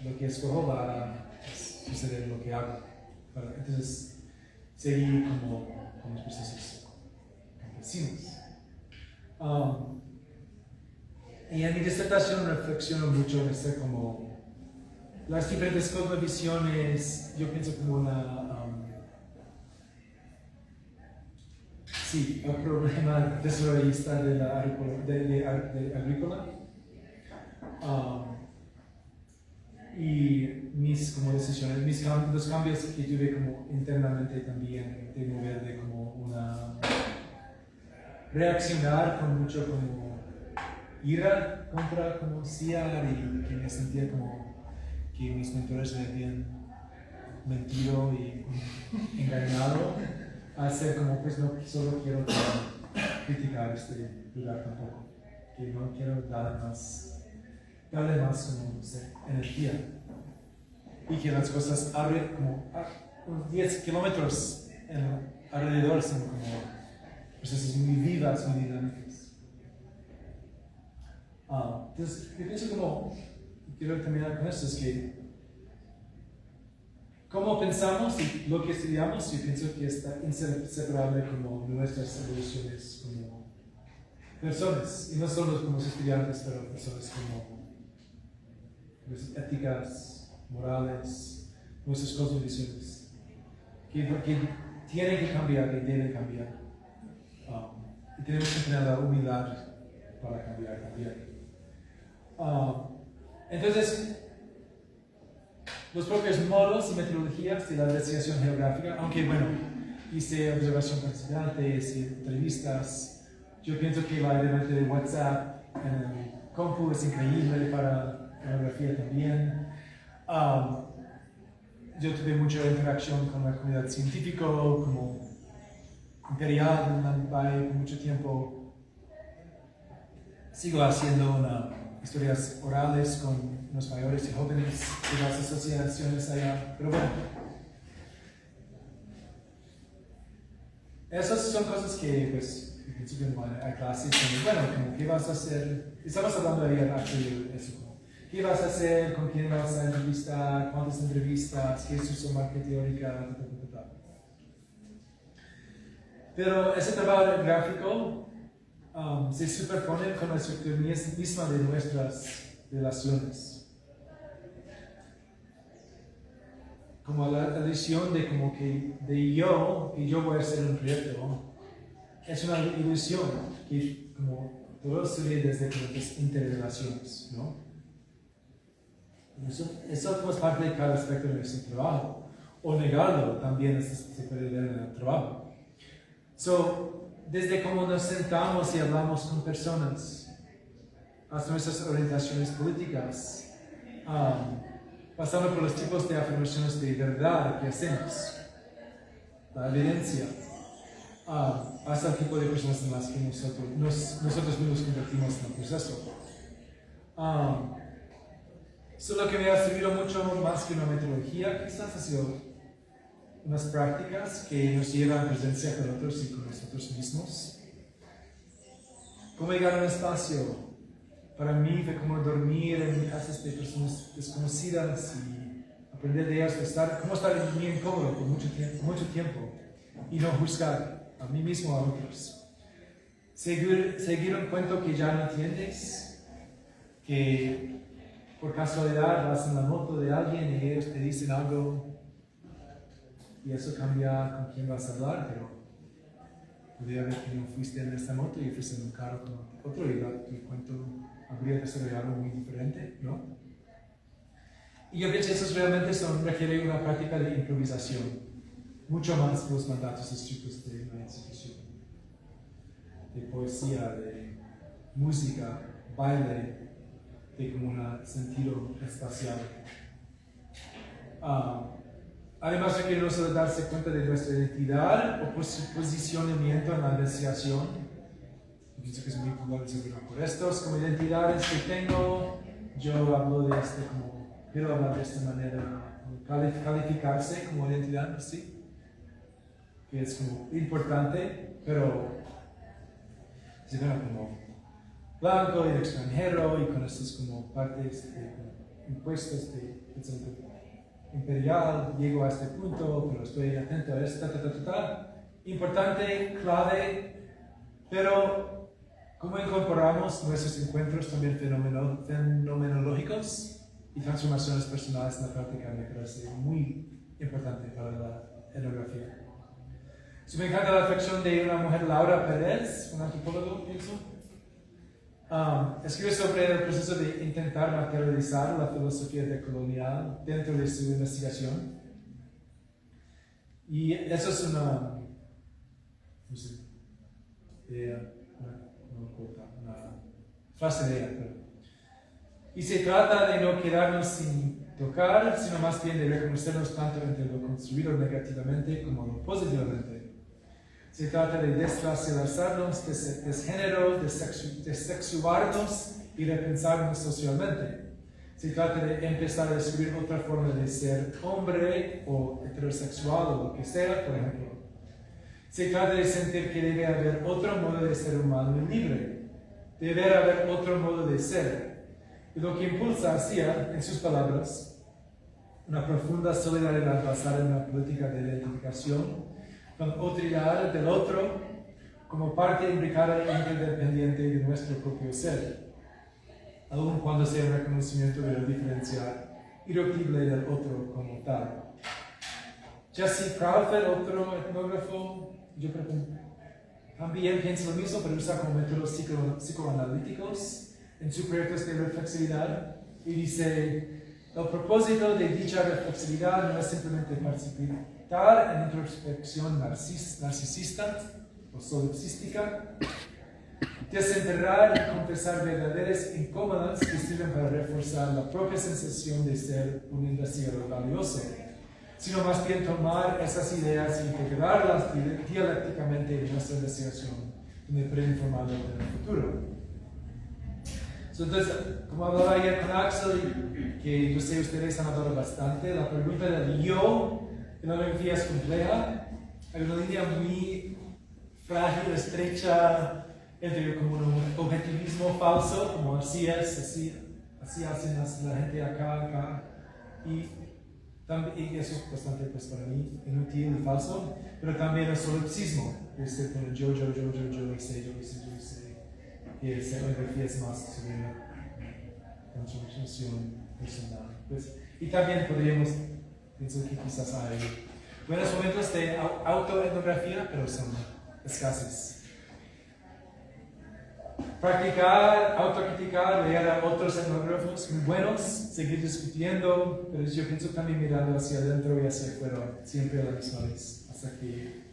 lo que escojo va a suceder lo que hago. Entonces seguí como con los procesos campesinos. Y en mi disertación reflexiono mucho en este como las diferentes cosmovisiones. Yo pienso como el problema desarrollista de la agrícola. Y mis como decisiones, los cambios que tuve como internamente también de mover de como reaccionar con mucho como ira contra como CIA y que me sentía como que mis mentores me habían mentido y engañado a ser como pues no solo quiero criticar este lugar tampoco, que no quiero darle más como no sé, energía y que las cosas como unos 10 kilómetros alrededor son como procesos muy vivas, muy dinámicas. Entonces yo pienso como, quiero terminar con esto, es que cómo pensamos y lo que estudiamos, yo pienso que está inseparable como nuestras evoluciones como personas, y no solo como estudiantes, pero personas como éticas, morales, nuestras cosmovisiones, que tienen que cambiar y deben cambiar. Y tenemos que tener la humildad para cambiar también. Entonces, los propios modos y metodologías de la investigación geográfica, aunque bueno, hice observación con estudiantes y entrevistas, yo pienso que la elemento de WhatsApp en el compu es increíble para geografía también. Yo tuve mucha interacción con la comunidad científica, como imperial en Namibia por mucho tiempo. Sigo haciendo historias orales con los mayores y jóvenes de las asociaciones allá, pero bueno. Esas son cosas que, pues, en principio hay clases, como, bueno, como, ¿qué vas a hacer? Estamos hablando ayer de eso, como, ¿qué vas a hacer? ¿Con quién vas a entrevistar? ¿Cuántas entrevistas? ¿Qué es su marca teórica? Pero ese trabajo gráfico se superpone con la estructura misma de nuestras relaciones. Como la ilusión de como que yo voy a hacer un proyecto, es una ilusión que como todo sucede desde las interrelaciones, ¿no? Eso es parte de cada aspecto de nuestro trabajo, o negarlo también se puede ver en el trabajo. Desde cómo nos sentamos y hablamos con personas, hasta nuestras orientaciones políticas, pasando por los tipos de afirmaciones de verdad que hacemos, la evidencia, hasta el tipo de personas en las que nosotros mismos convertimos en el proceso. Lo que me ha servido mucho más que una metodología, quizás ha sido unas prácticas que nos llevan a presencia con otros y con nosotros mismos. Cómo llegar a un espacio. Para mí fue como dormir en casas de personas desconocidas y aprender de ellas, cómo estar bien cómodo por mucho tiempo y no juzgar a mí mismo o a otros. Seguir un cuento que ya no entiendes, que por casualidad vas en la moto de alguien y ellos te dicen algo y eso cambia con quién vas a hablar, pero podría haber que no fuiste en esta moto y fuiste en un carro con otro y tu cuento habría desarrollado muy diferente, ¿no? Y yo pienso que eso realmente requiere una práctica de improvisación, mucho más que los mandatos estrictos de una institución, de poesía, de música, baile, de como un sentido espacial. Además requiere no solo darse cuenta de nuestra identidad o posicionamiento en la investigación. Yo pienso que es muy importante por estos como identidades que tengo. Yo hablo de quiero hablar de esta manera, calificarse como identidad, ¿sí? Que es como importante, pero se ve como blanco y extranjero y con estos como partes impuestos de pensamiento imperial, llego a este punto, pero estoy atento a esto, importante, clave, pero ¿cómo incorporamos nuestros encuentros también fenomenológicos y transformaciones personales en la práctica? Me parece muy importante para la etnografía. Me encanta la reflexión de una mujer, Laura Pérez, un antropólogo, pienso. Escribe sobre el proceso de intentar materializar la filosofía decolonial dentro de su investigación. Y eso es una frase de ella. Y se trata de no quedarnos sin tocar, sino más bien de reconocernos tanto entre lo construido negativamente como lo positivamente. Se trata de desracializarnos, desgénero, desexuarnos y repensarnos socialmente. Se trata de empezar a descubrir otra forma de ser hombre o heterosexual o lo que sea, por ejemplo. Se trata de sentir que debe haber otro modo de ser humano y libre. Debe haber otro modo de ser. Y lo que impulsa hacia, en sus palabras, una profunda solidaridad basada en una política de identificación con otridad del otro como parte imbricada e interdependiente de nuestro propio ser, aun cuando sea un reconocimiento de la diferencia irrepetible del otro como tal. Jesse Crawford, otro etnógrafo, yo creo que también piensa lo mismo, pero usa como métodos psicoanalíticos en sus proyectos de reflexividad y dice: el propósito de dicha reflexividad no es simplemente participar en introspección narcisista o solipsística, desenterrar y confesar verdades incómodas que sirven para reforzar la propia sensación de ser un investigador valioso, sino más bien tomar esas ideas e integrarlas dialécticamente en nuestra investigación en el preinformado del futuro. Entonces, como hablaba ayer con Axel, que yo sé que ustedes han hablado bastante, la pregunta del yo en la etnografía es compleja. Hay una línea muy frágil, estrecha, entre como un objetivismo falso, como así hacen la gente acá. Y eso es bastante, pues, para mí, inútil y falso, pero también el solipsismo, con el yo hice, que se refiere más sobre la transformación personal. Pues, y también podríamos, pienso que quizás hay buenos momentos de autoetnografía, pero son escasos. Practicar, autocriticar, leer a otros etnógrafos muy buenos, seguir discutiendo, pero yo pienso también mirando hacia adentro y hacia afuera, siempre a la misma vez, hasta que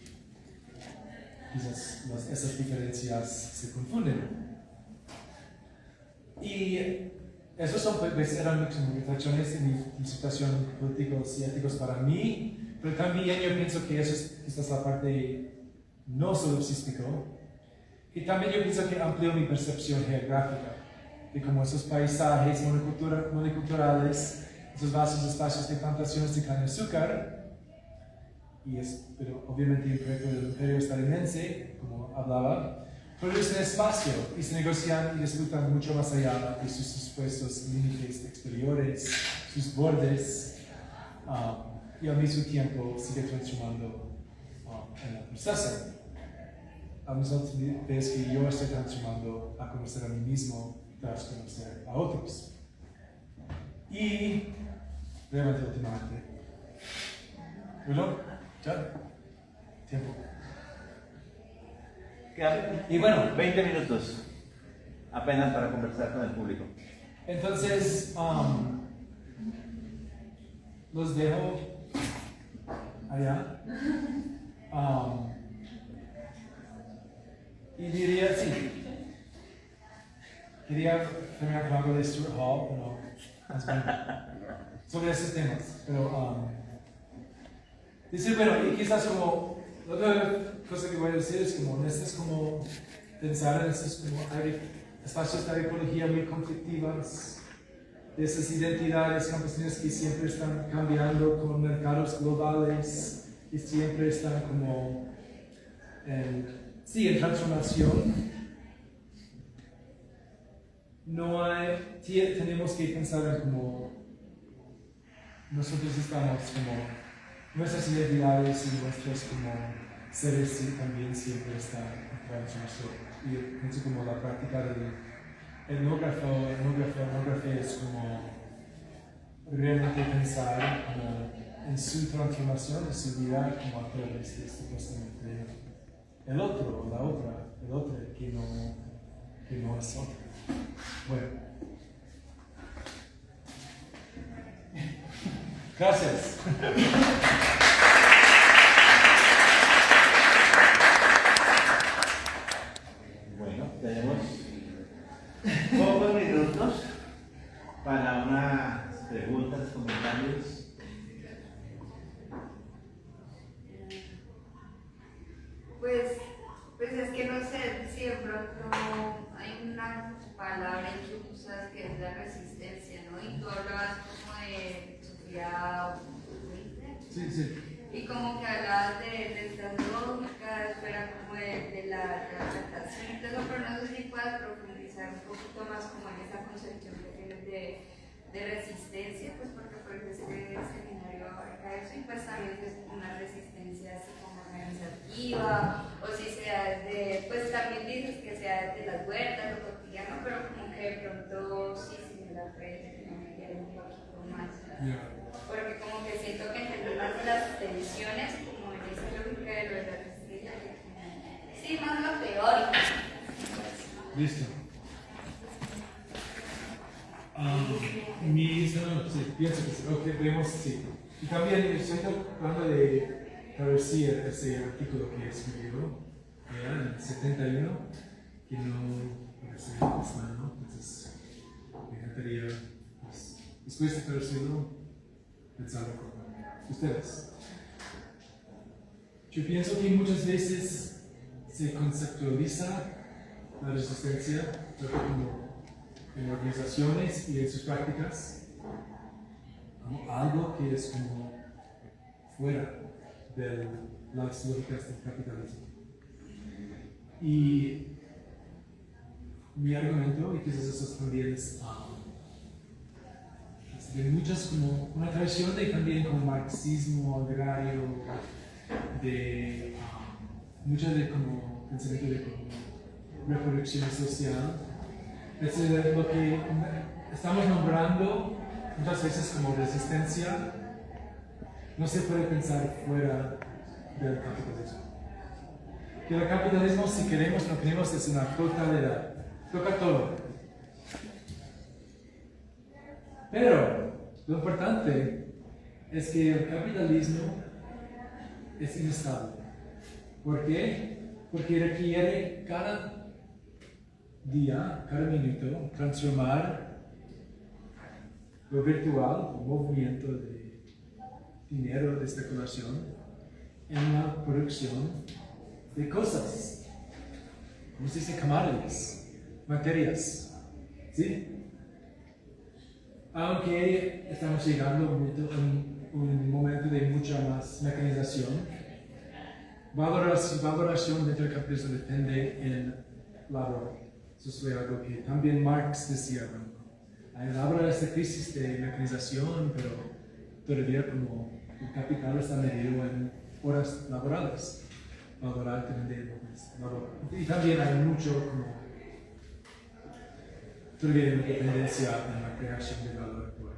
quizás esas diferencias se confunden. Y esos son, pues, eran mis reflexiones en mi situación políticos y éticos para mí, pero también yo pienso que eso es quizás la parte no solipsístico. Y también yo pienso que amplió mi percepción geográfica de cómo esos paisajes monoculturales, esos vastos espacios de plantaciones de caña de azúcar, pero obviamente el proyecto del imperio estadounidense, como hablaba, producen espacio y se negocian y disfrutan mucho más allá de sus supuestos límites exteriores, sus bordes, y al mismo tiempo sigue transformando en el proceso. Al mismo tiempo que yo estoy transformando a conocer a mí mismo tras conocer a otros. Y realmente últimamente. ¿Bueno? ¿Ya? Tiempo. Y bueno, 20 minutos apenas para conversar con el público. Entonces, los dejo allá. Y diría, sí, quería terminar con algo de Stuart Hall, pero sobre esos temas. Pero, dice, bueno, y quizás como, la otra cosa que voy a decir es como, es como pensar en estos como espacios de ecología muy conflictivas, de esas identidades campesinas que siempre están cambiando con mercados globales, que siempre están como en transformación. Tenemos que pensar en cómo nosotros estamos como nuestras identidades y nuestros como seres también siempre están en transformación. Y pienso como la práctica del etnografía es como realmente pensar como en su transformación, en su vida, como a través de supuestamente el otro o la otra, el otro que no es otro. Bueno. Gracias. Bueno, tenemos pocos minutos para unas preguntas, comentarios. Pues es que no sé si de pronto hay una palabra que usas que es la resistencia, ¿no? Y tú hablabas como de Sofía Wigner. Sí. Y como que hablabas de estas lógicas, fuera como de la adaptación, pero no sé si puedas profundizar un poquito más como en esa concepción que tienes de resistencia, pues porque pues este seminario abarca eso y pues también es una resistencia así como organizativa, o si sea desde, pues también dices que sea desde las huertas, lo cotidiano, pero como que de pronto sí me la puedes meter un poquito más. Porque como que siento que entender más de las tensiones, como en esa lógica de lo de la resistencia, sí, más lo teórico. Listo. Sí, pienso que sí. Ok, vemos, sí. Y también estoy tratando de traducir ese artículo que escribió en el 71, que no parece español, ¿no? Entonces, me encantaría, pues, después de traducirlo, pensarlo con ustedes. Yo pienso que muchas veces se conceptualiza la resistencia, como en organizaciones y en sus prácticas, como algo que es como fuera de las lógicas del capitalismo. Y mi argumento, y quizás eso también es de muchas, como una tradición de también como marxismo agrario, de mucho de como pensamiento de como reproducción social. Es lo que estamos nombrando muchas veces como resistencia, no se puede pensar fuera del capitalismo. Que el capitalismo, si queremos o no queremos, es una totalidad, toca todo. Pero lo importante es que el capitalismo es inestable. ¿Por qué? Porque requiere cada día, cada minuto, transformar lo virtual, el movimiento de dinero, de especulación, en una producción de cosas. ¿Cómo se dice? Commodities, materias. ¿Sí? Aunque estamos llegando a un momento de mucha más mecanización, valoración dentro del capitalismo depende en labor. Eso fue algo que también Marx decía. Hay habla de esta crisis de mecanización, pero todavía como el capital está medido en horas laborales. Valorar también valor. Y también hay mucho como todavía una dependencia en la creación de valor por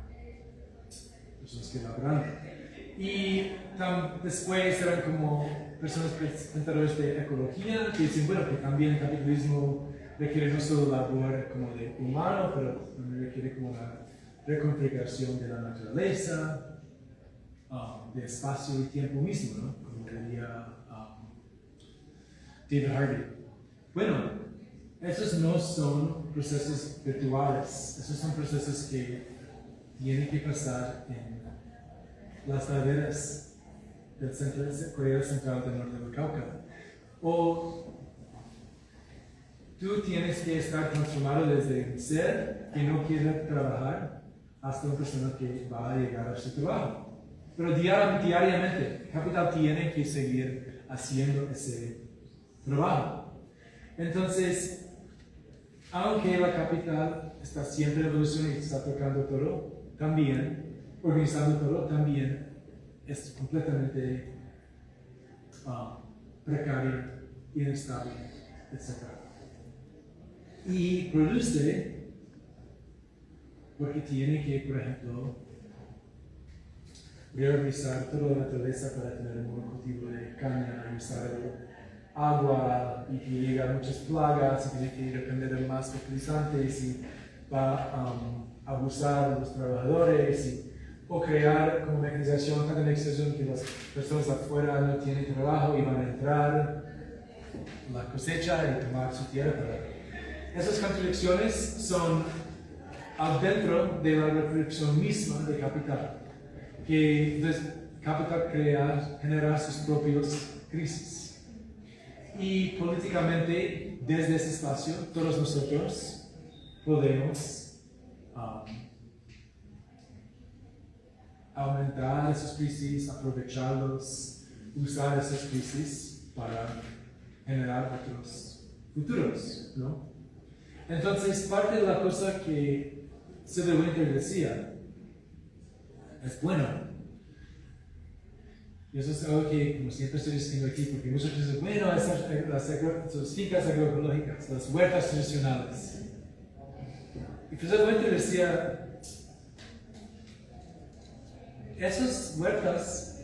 personas que laboran. Y después eran como personas pensadores de ecología que dicen, bueno, que también el capitalismo requiere no solo labor como de humano, pero también requiere como la reconfiguración de la naturaleza, de espacio y tiempo mismo, ¿no? Como diría David Harvey. Bueno, esos no son procesos virtuales, esos son procesos que tienen que pasar en las laderas del centro de Corea Central del Norte del Cauca. O tú tienes que estar transformado desde un ser que no quiere trabajar hasta una persona que va a llegar a su trabajo. Pero diariamente, el capital tiene que seguir haciendo ese trabajo. Entonces, aunque la capital está siempre en evolución y está tocando todo, también, organizando todo, también es completamente precario, inestable, etc. Y produce porque tiene que, por ejemplo, reorganizar toda la naturaleza para tener un buen cultivo de caña y usar agua, y que llega muchas plagas, y tiene que depender de más fertilizantes, y va a abusar de los trabajadores, o crear como mecanización, tanta mecanización que las personas afuera no tienen trabajo y van a entrar la cosecha y tomar su tierra. Esas contradicciones son adentro de la reproducción misma de capital, que capital genera sus propias crisis. Y políticamente, desde ese espacio, todos nosotros podemos aumentar esas crisis, aprovecharlos, usar esas crisis para generar otros futuros, ¿no? Entonces, parte de la cosa que Sylvia Wynter decía es bueno. Y eso es algo que, como siempre estoy diciendo aquí, porque muchos dicen, bueno, las fincas agroecológicas, las huertas tradicionales. Y Sylvia Wynter decía, esas huertas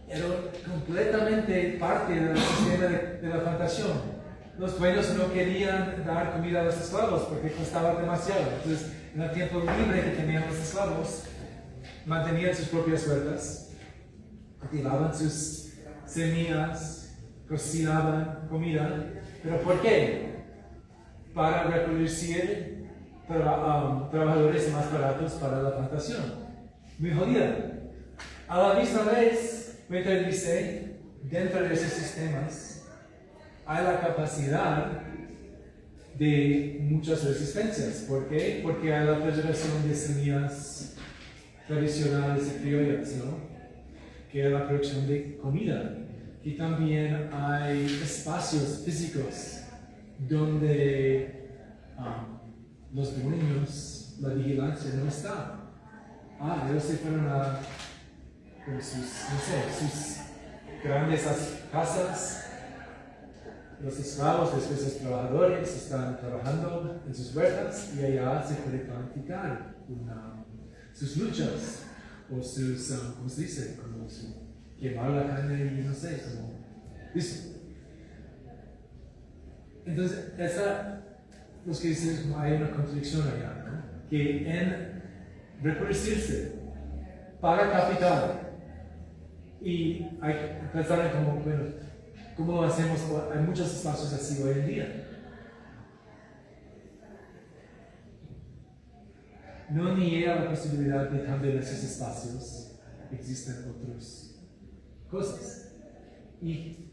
eran completamente parte del sistema de la plantación. Los dueños no querían dar comida a los esclavos porque costaba demasiado. Entonces, en el tiempo libre que tenían los esclavos, mantenían sus propias huertas, cultivaban sus semillas, cocinaban comida. ¿Pero por qué? Para reproducir trabajadores más baratos para la plantación. Muy jodida. A la misma vez, Winter dice, dentro de esos sistemas hay la capacidad de muchas resistencias. ¿Por qué? Porque hay la preservación de semillas tradicionales y criollas, ¿no? Que es la producción de comida. que también hay espacios físicos donde los dueños, la vigilancia no está. Ellos se fueron a con sus grandes casas. Los esclavos, después los trabajadores, están trabajando en sus huertas y allá se puede planificar sus luchas o sus, ¿cómo se dice? Como quemar la carne y no sé, como eso. Entonces, los que dicen como hay una contradicción allá, ¿no? Que en reproducirse paga capital y hay que pensar en como, bueno, ¿cómo lo hacemos? Hay muchos espacios así hoy en día. No niega la posibilidad de cambiar esos espacios. Existen otras cosas. Y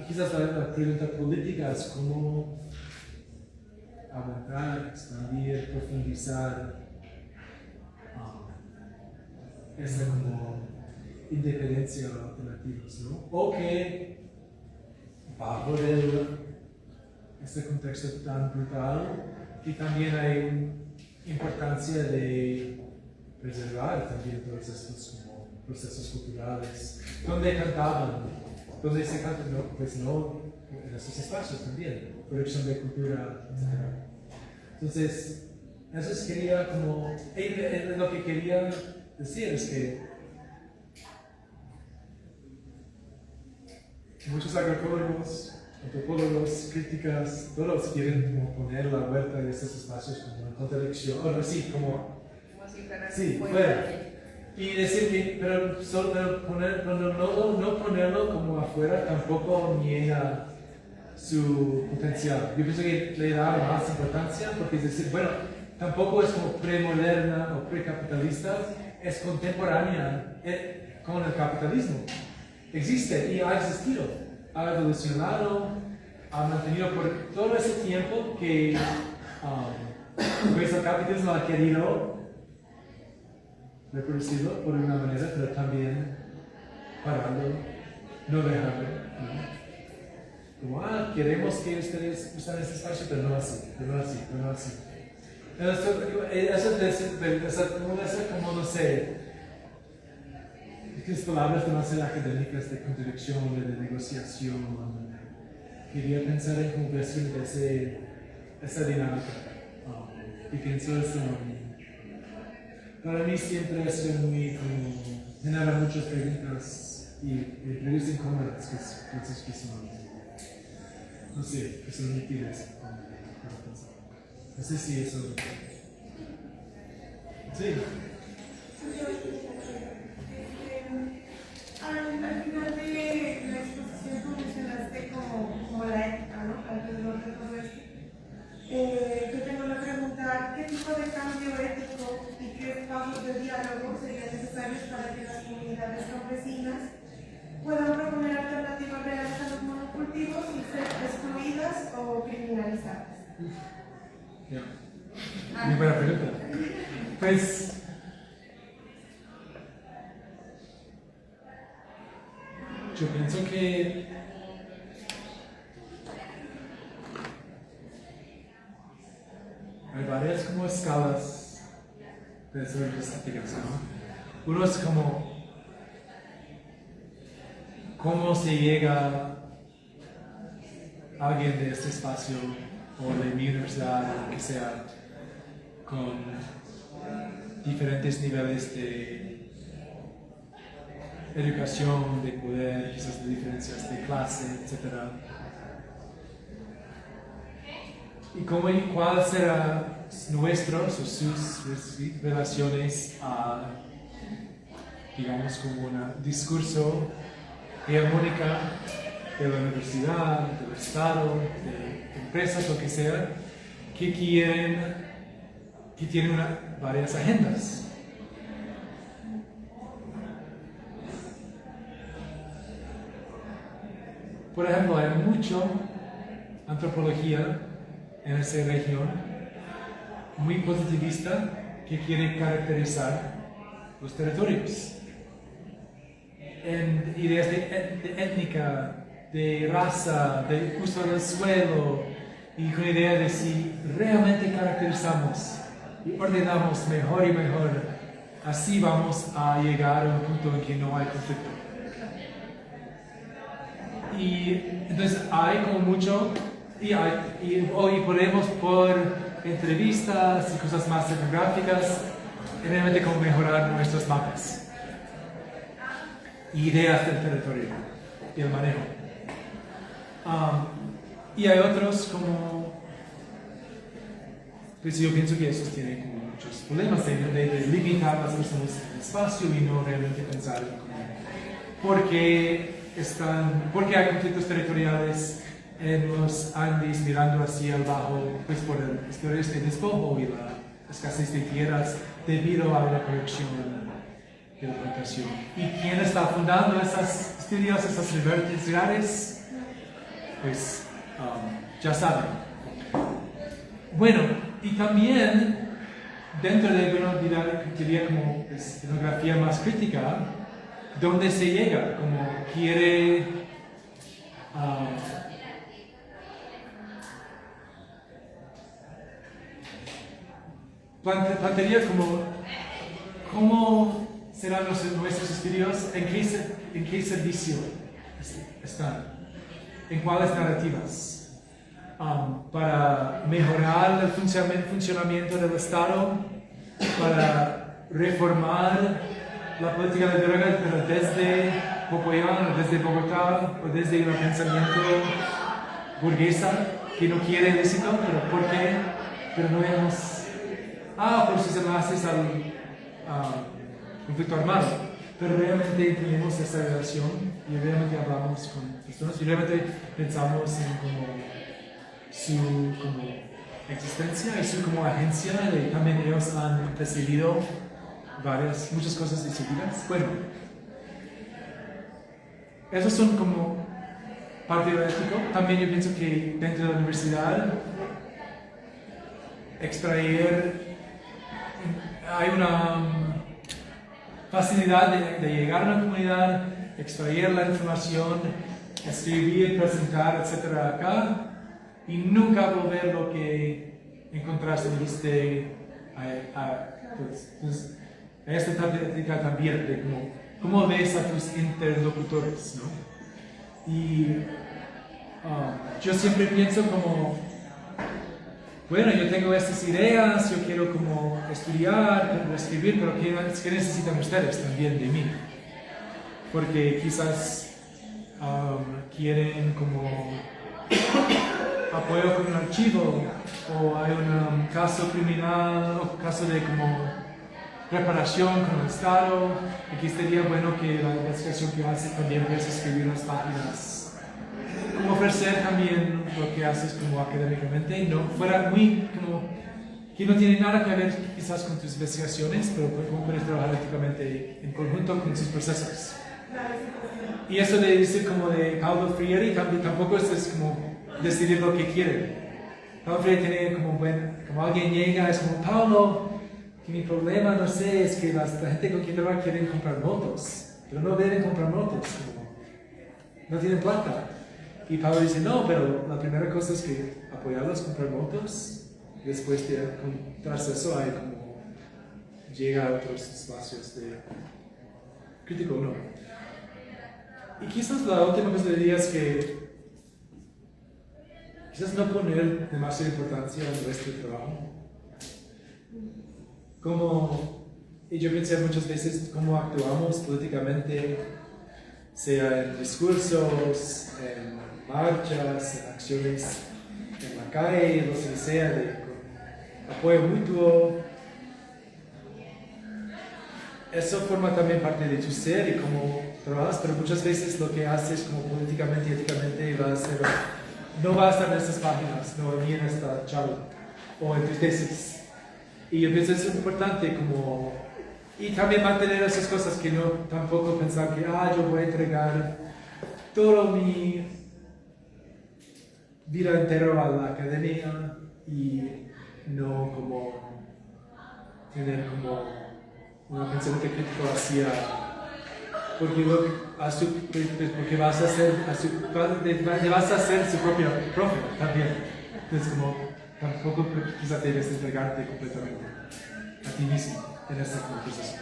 quizás la pregunta política es cómo aumentar, expandir, profundizar esa como independencia alternativa, ¿no? O que bajo este contexto tan brutal, que también hay importancia de preservar también todos estos como procesos culturales, donde cantaban, donde se cantan, no, pues no, en esos espacios también, producción de cultura, etc. Entonces, eso quería como, lo que quería decir es que muchos antropólogos, críticas, todos quieren como poner la huerta de estos espacios como en contradicción, o sí, como si fuera sí, fuera. Y decir que, pero no ponerlo como afuera tampoco niega su potencial. Yo pienso que le da más importancia porque es decir, bueno, tampoco es como premoderna o precapitalista, es contemporánea con el capitalismo. Existe y ha existido, ha evolucionado, ha mantenido por todo ese tiempo que pues el capitalismo ha querido reproducirlo por una manera, pero también pararlo, no dejarlo. Como, queremos que ustedes usen este espacio, pero no así, pero no así, pero no así. Eso debe ser como, no sé, estas palabras demasiado académicas de contradicción, de negociación. Quería pensar en como versión de esa dinámica. Y pienso eso. Para mí siempre ha sido muy como, genera muchas preguntas y preguntas incómodas que son, no sé, que son útiles para pensar. No sé si eso. Sí. Al final de la exposición tú mencionaste como la ética, ¿no? Alrededor de todo esto. Yo tengo la pregunta, ¿qué tipo de cambio ético y qué pasos de diálogo serían necesarios para que las comunidades campesinas puedan proponer alternativas reales a los monocultivos sin ser excluidas o criminalizadas? Muy buena pregunta. Pues, yo pienso que hay varias como escalas de desertificación. Uno es como cómo se llega a alguien de este espacio o de mi universidad o lo que sea con diferentes niveles de educación, de poder, quizás de diferencias de clase, etc. Y cómo y cuál será nuestros o sus relaciones a, digamos, como un discurso hegemónica de la universidad, del Estado, de empresas, lo que sea, que tienen varias agendas. Por ejemplo, hay mucha antropología en esa región muy positivista que quiere caracterizar los territorios. en ideas de étnica, de raza, de uso del suelo, y con idea de si realmente caracterizamos y ordenamos mejor y mejor, así vamos a llegar a un punto en que no hay conflicto. Y entonces hay como mucho, y hoy podemos por entrevistas y cosas más etnográficas, realmente como mejorar nuestros mapas, ideas del territorio y el manejo. Y hay otros como, pues yo pienso que esos tienen como muchos problemas de limitar las personas en el espacio y no realmente pensar en cómo, porque hay conflictos territoriales en los Andes mirando hacia el bajo, pues por el este despojo y la escasez de tierras debido a la producción de la plantación. ¿Y quién está fundando esas estudios, esas universidades? Pues ya saben. Bueno, y también dentro de una diría como etnografía más crítica, ¿dónde se llega? Como quiere plantearía como cómo serán nuestros estudios, en qué servicio están, en cuáles narrativas, para mejorar el funcionamiento del Estado, para reformar la política de drogas, pero desde Popoyán, desde Bogotá, o desde un pensamiento burguesa que no quiere el éxito, pero ¿por qué? Pero no vemos, por sus enlaces al conflicto armado, pero realmente tenemos esta relación y realmente hablamos con personas y realmente pensamos en como su como existencia y su como agencia, de también ellos han decidido muchas cosas decididas. Bueno, esos son como parte de lo ético. También yo pienso que dentro de la universidad hay una facilidad de llegar a una comunidad, extraer la información, escribir, presentar, etcétera acá, y nunca volver lo que encontraste y viste pues, a esta táctica también de cómo ves a tus interlocutores, ¿no? Y yo siempre pienso como, bueno, yo tengo estas ideas, yo quiero como estudiar, escribir, pero ¿qué necesitan ustedes también de mí? Porque quizás quieren como apoyo con un archivo, o hay un caso criminal, o caso de como reparación con el Estado, y que sería bueno que la investigación que haces también puedas escribir las páginas, como ofrecer también lo que haces como académicamente, y no fuera muy como que no tiene nada que ver quizás con tus investigaciones, pero cómo puedes trabajar éticamente en conjunto con sus procesos. Y eso de decir como de Paulo Freire tampoco es como decidir lo que quieren. Paulo Freire tiene como alguien llega, es como, Paulo, que mi problema, no sé, es que la gente con quien trabaja quieren comprar motos, pero no deben comprar motos, como, no tienen plata. Y Paulo dice, no, pero la primera cosa es que apoyarlos a comprar motos, y después tras eso hay como, llega a otros espacios de crítico, no. Y quizás la última cosa que diría es que quizás no poner demasiada importancia al resto del trabajo. Y yo pensé muchas veces cómo actuamos políticamente, sea en discursos, en marchas, en acciones en la calle, lo que sea, de apoyo mutuo. Eso forma también parte de tu ser y cómo trabajas, pero muchas veces lo que haces como políticamente y éticamente no va a estar en estas páginas, no ni en esta charla o en tus tesis. Y yo pienso que es importante y también mantener esas cosas que no tampoco pensar que yo voy a entregar toda mi vida entera a la academia y no como tener como un pensamiento crítico hacia porque vas a ser vas a ser su propio profe también. Entonces como tampoco quizá debes entregarte completamente a ti mismo en este proceso.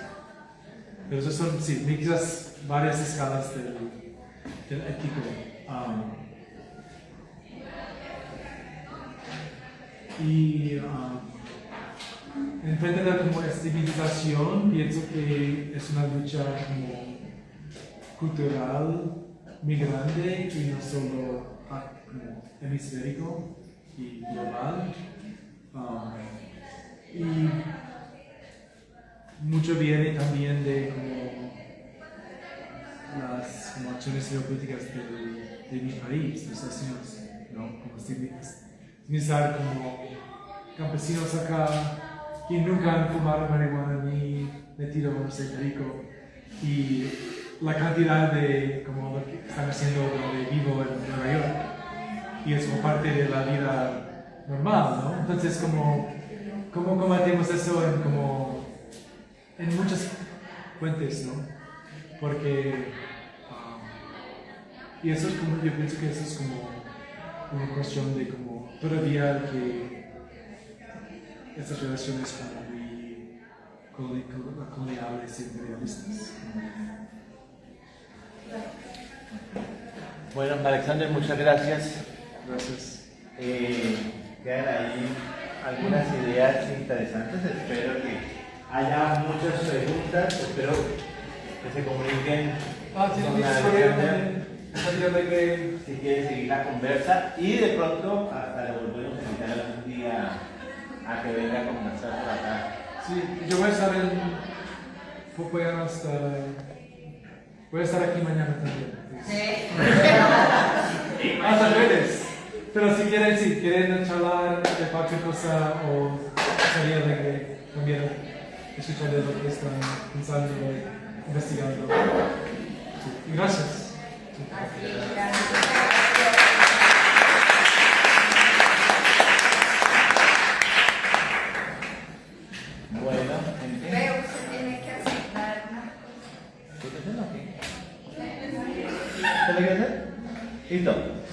Pero esos son, sí, quizás varias escalas del ético. En frente de la como civilización, pienso que es una lucha como cultural muy grande y no solo como hemisférico y global. Y mucho viene también de como las como acciones geopolíticas de mi país, de Estados Unidos, ¿no? Como civilizar como campesinos acá que nunca han fumado marihuana ni metido rico y la cantidad de como lo que están haciendo donde vivo en Nueva York y es como parte de la vida normal, ¿no? Entonces ¿cómo combatimos eso en muchas fuentes, ¿no? Porque y eso es como, yo pienso que eso es como una cuestión de como todavía que estas relaciones como muy coloniales y imperialistas. Bueno, Alexander, muchas gracias. Gracias. Quedan ahí algunas ideas interesantes. Espero que haya muchas preguntas. Espero que se comuniquen con Alexander si quiere seguir la conversa. Y de pronto hasta le volvemos a invitar algún día a que venga a conversar por acá. Sí, yo voy a estar voy a estar aquí mañana también. Hasta el jueves. Pero si quieren charlar de cualquier cosa o salir de que también escuchar de lo que están pensando y investigando. Sí. Gracias. Bueno, gente. Veo, usted tiene que aceptar una cosa. ¿Qué te hacen o qué? ¿Qué le quieres hacer? Listo.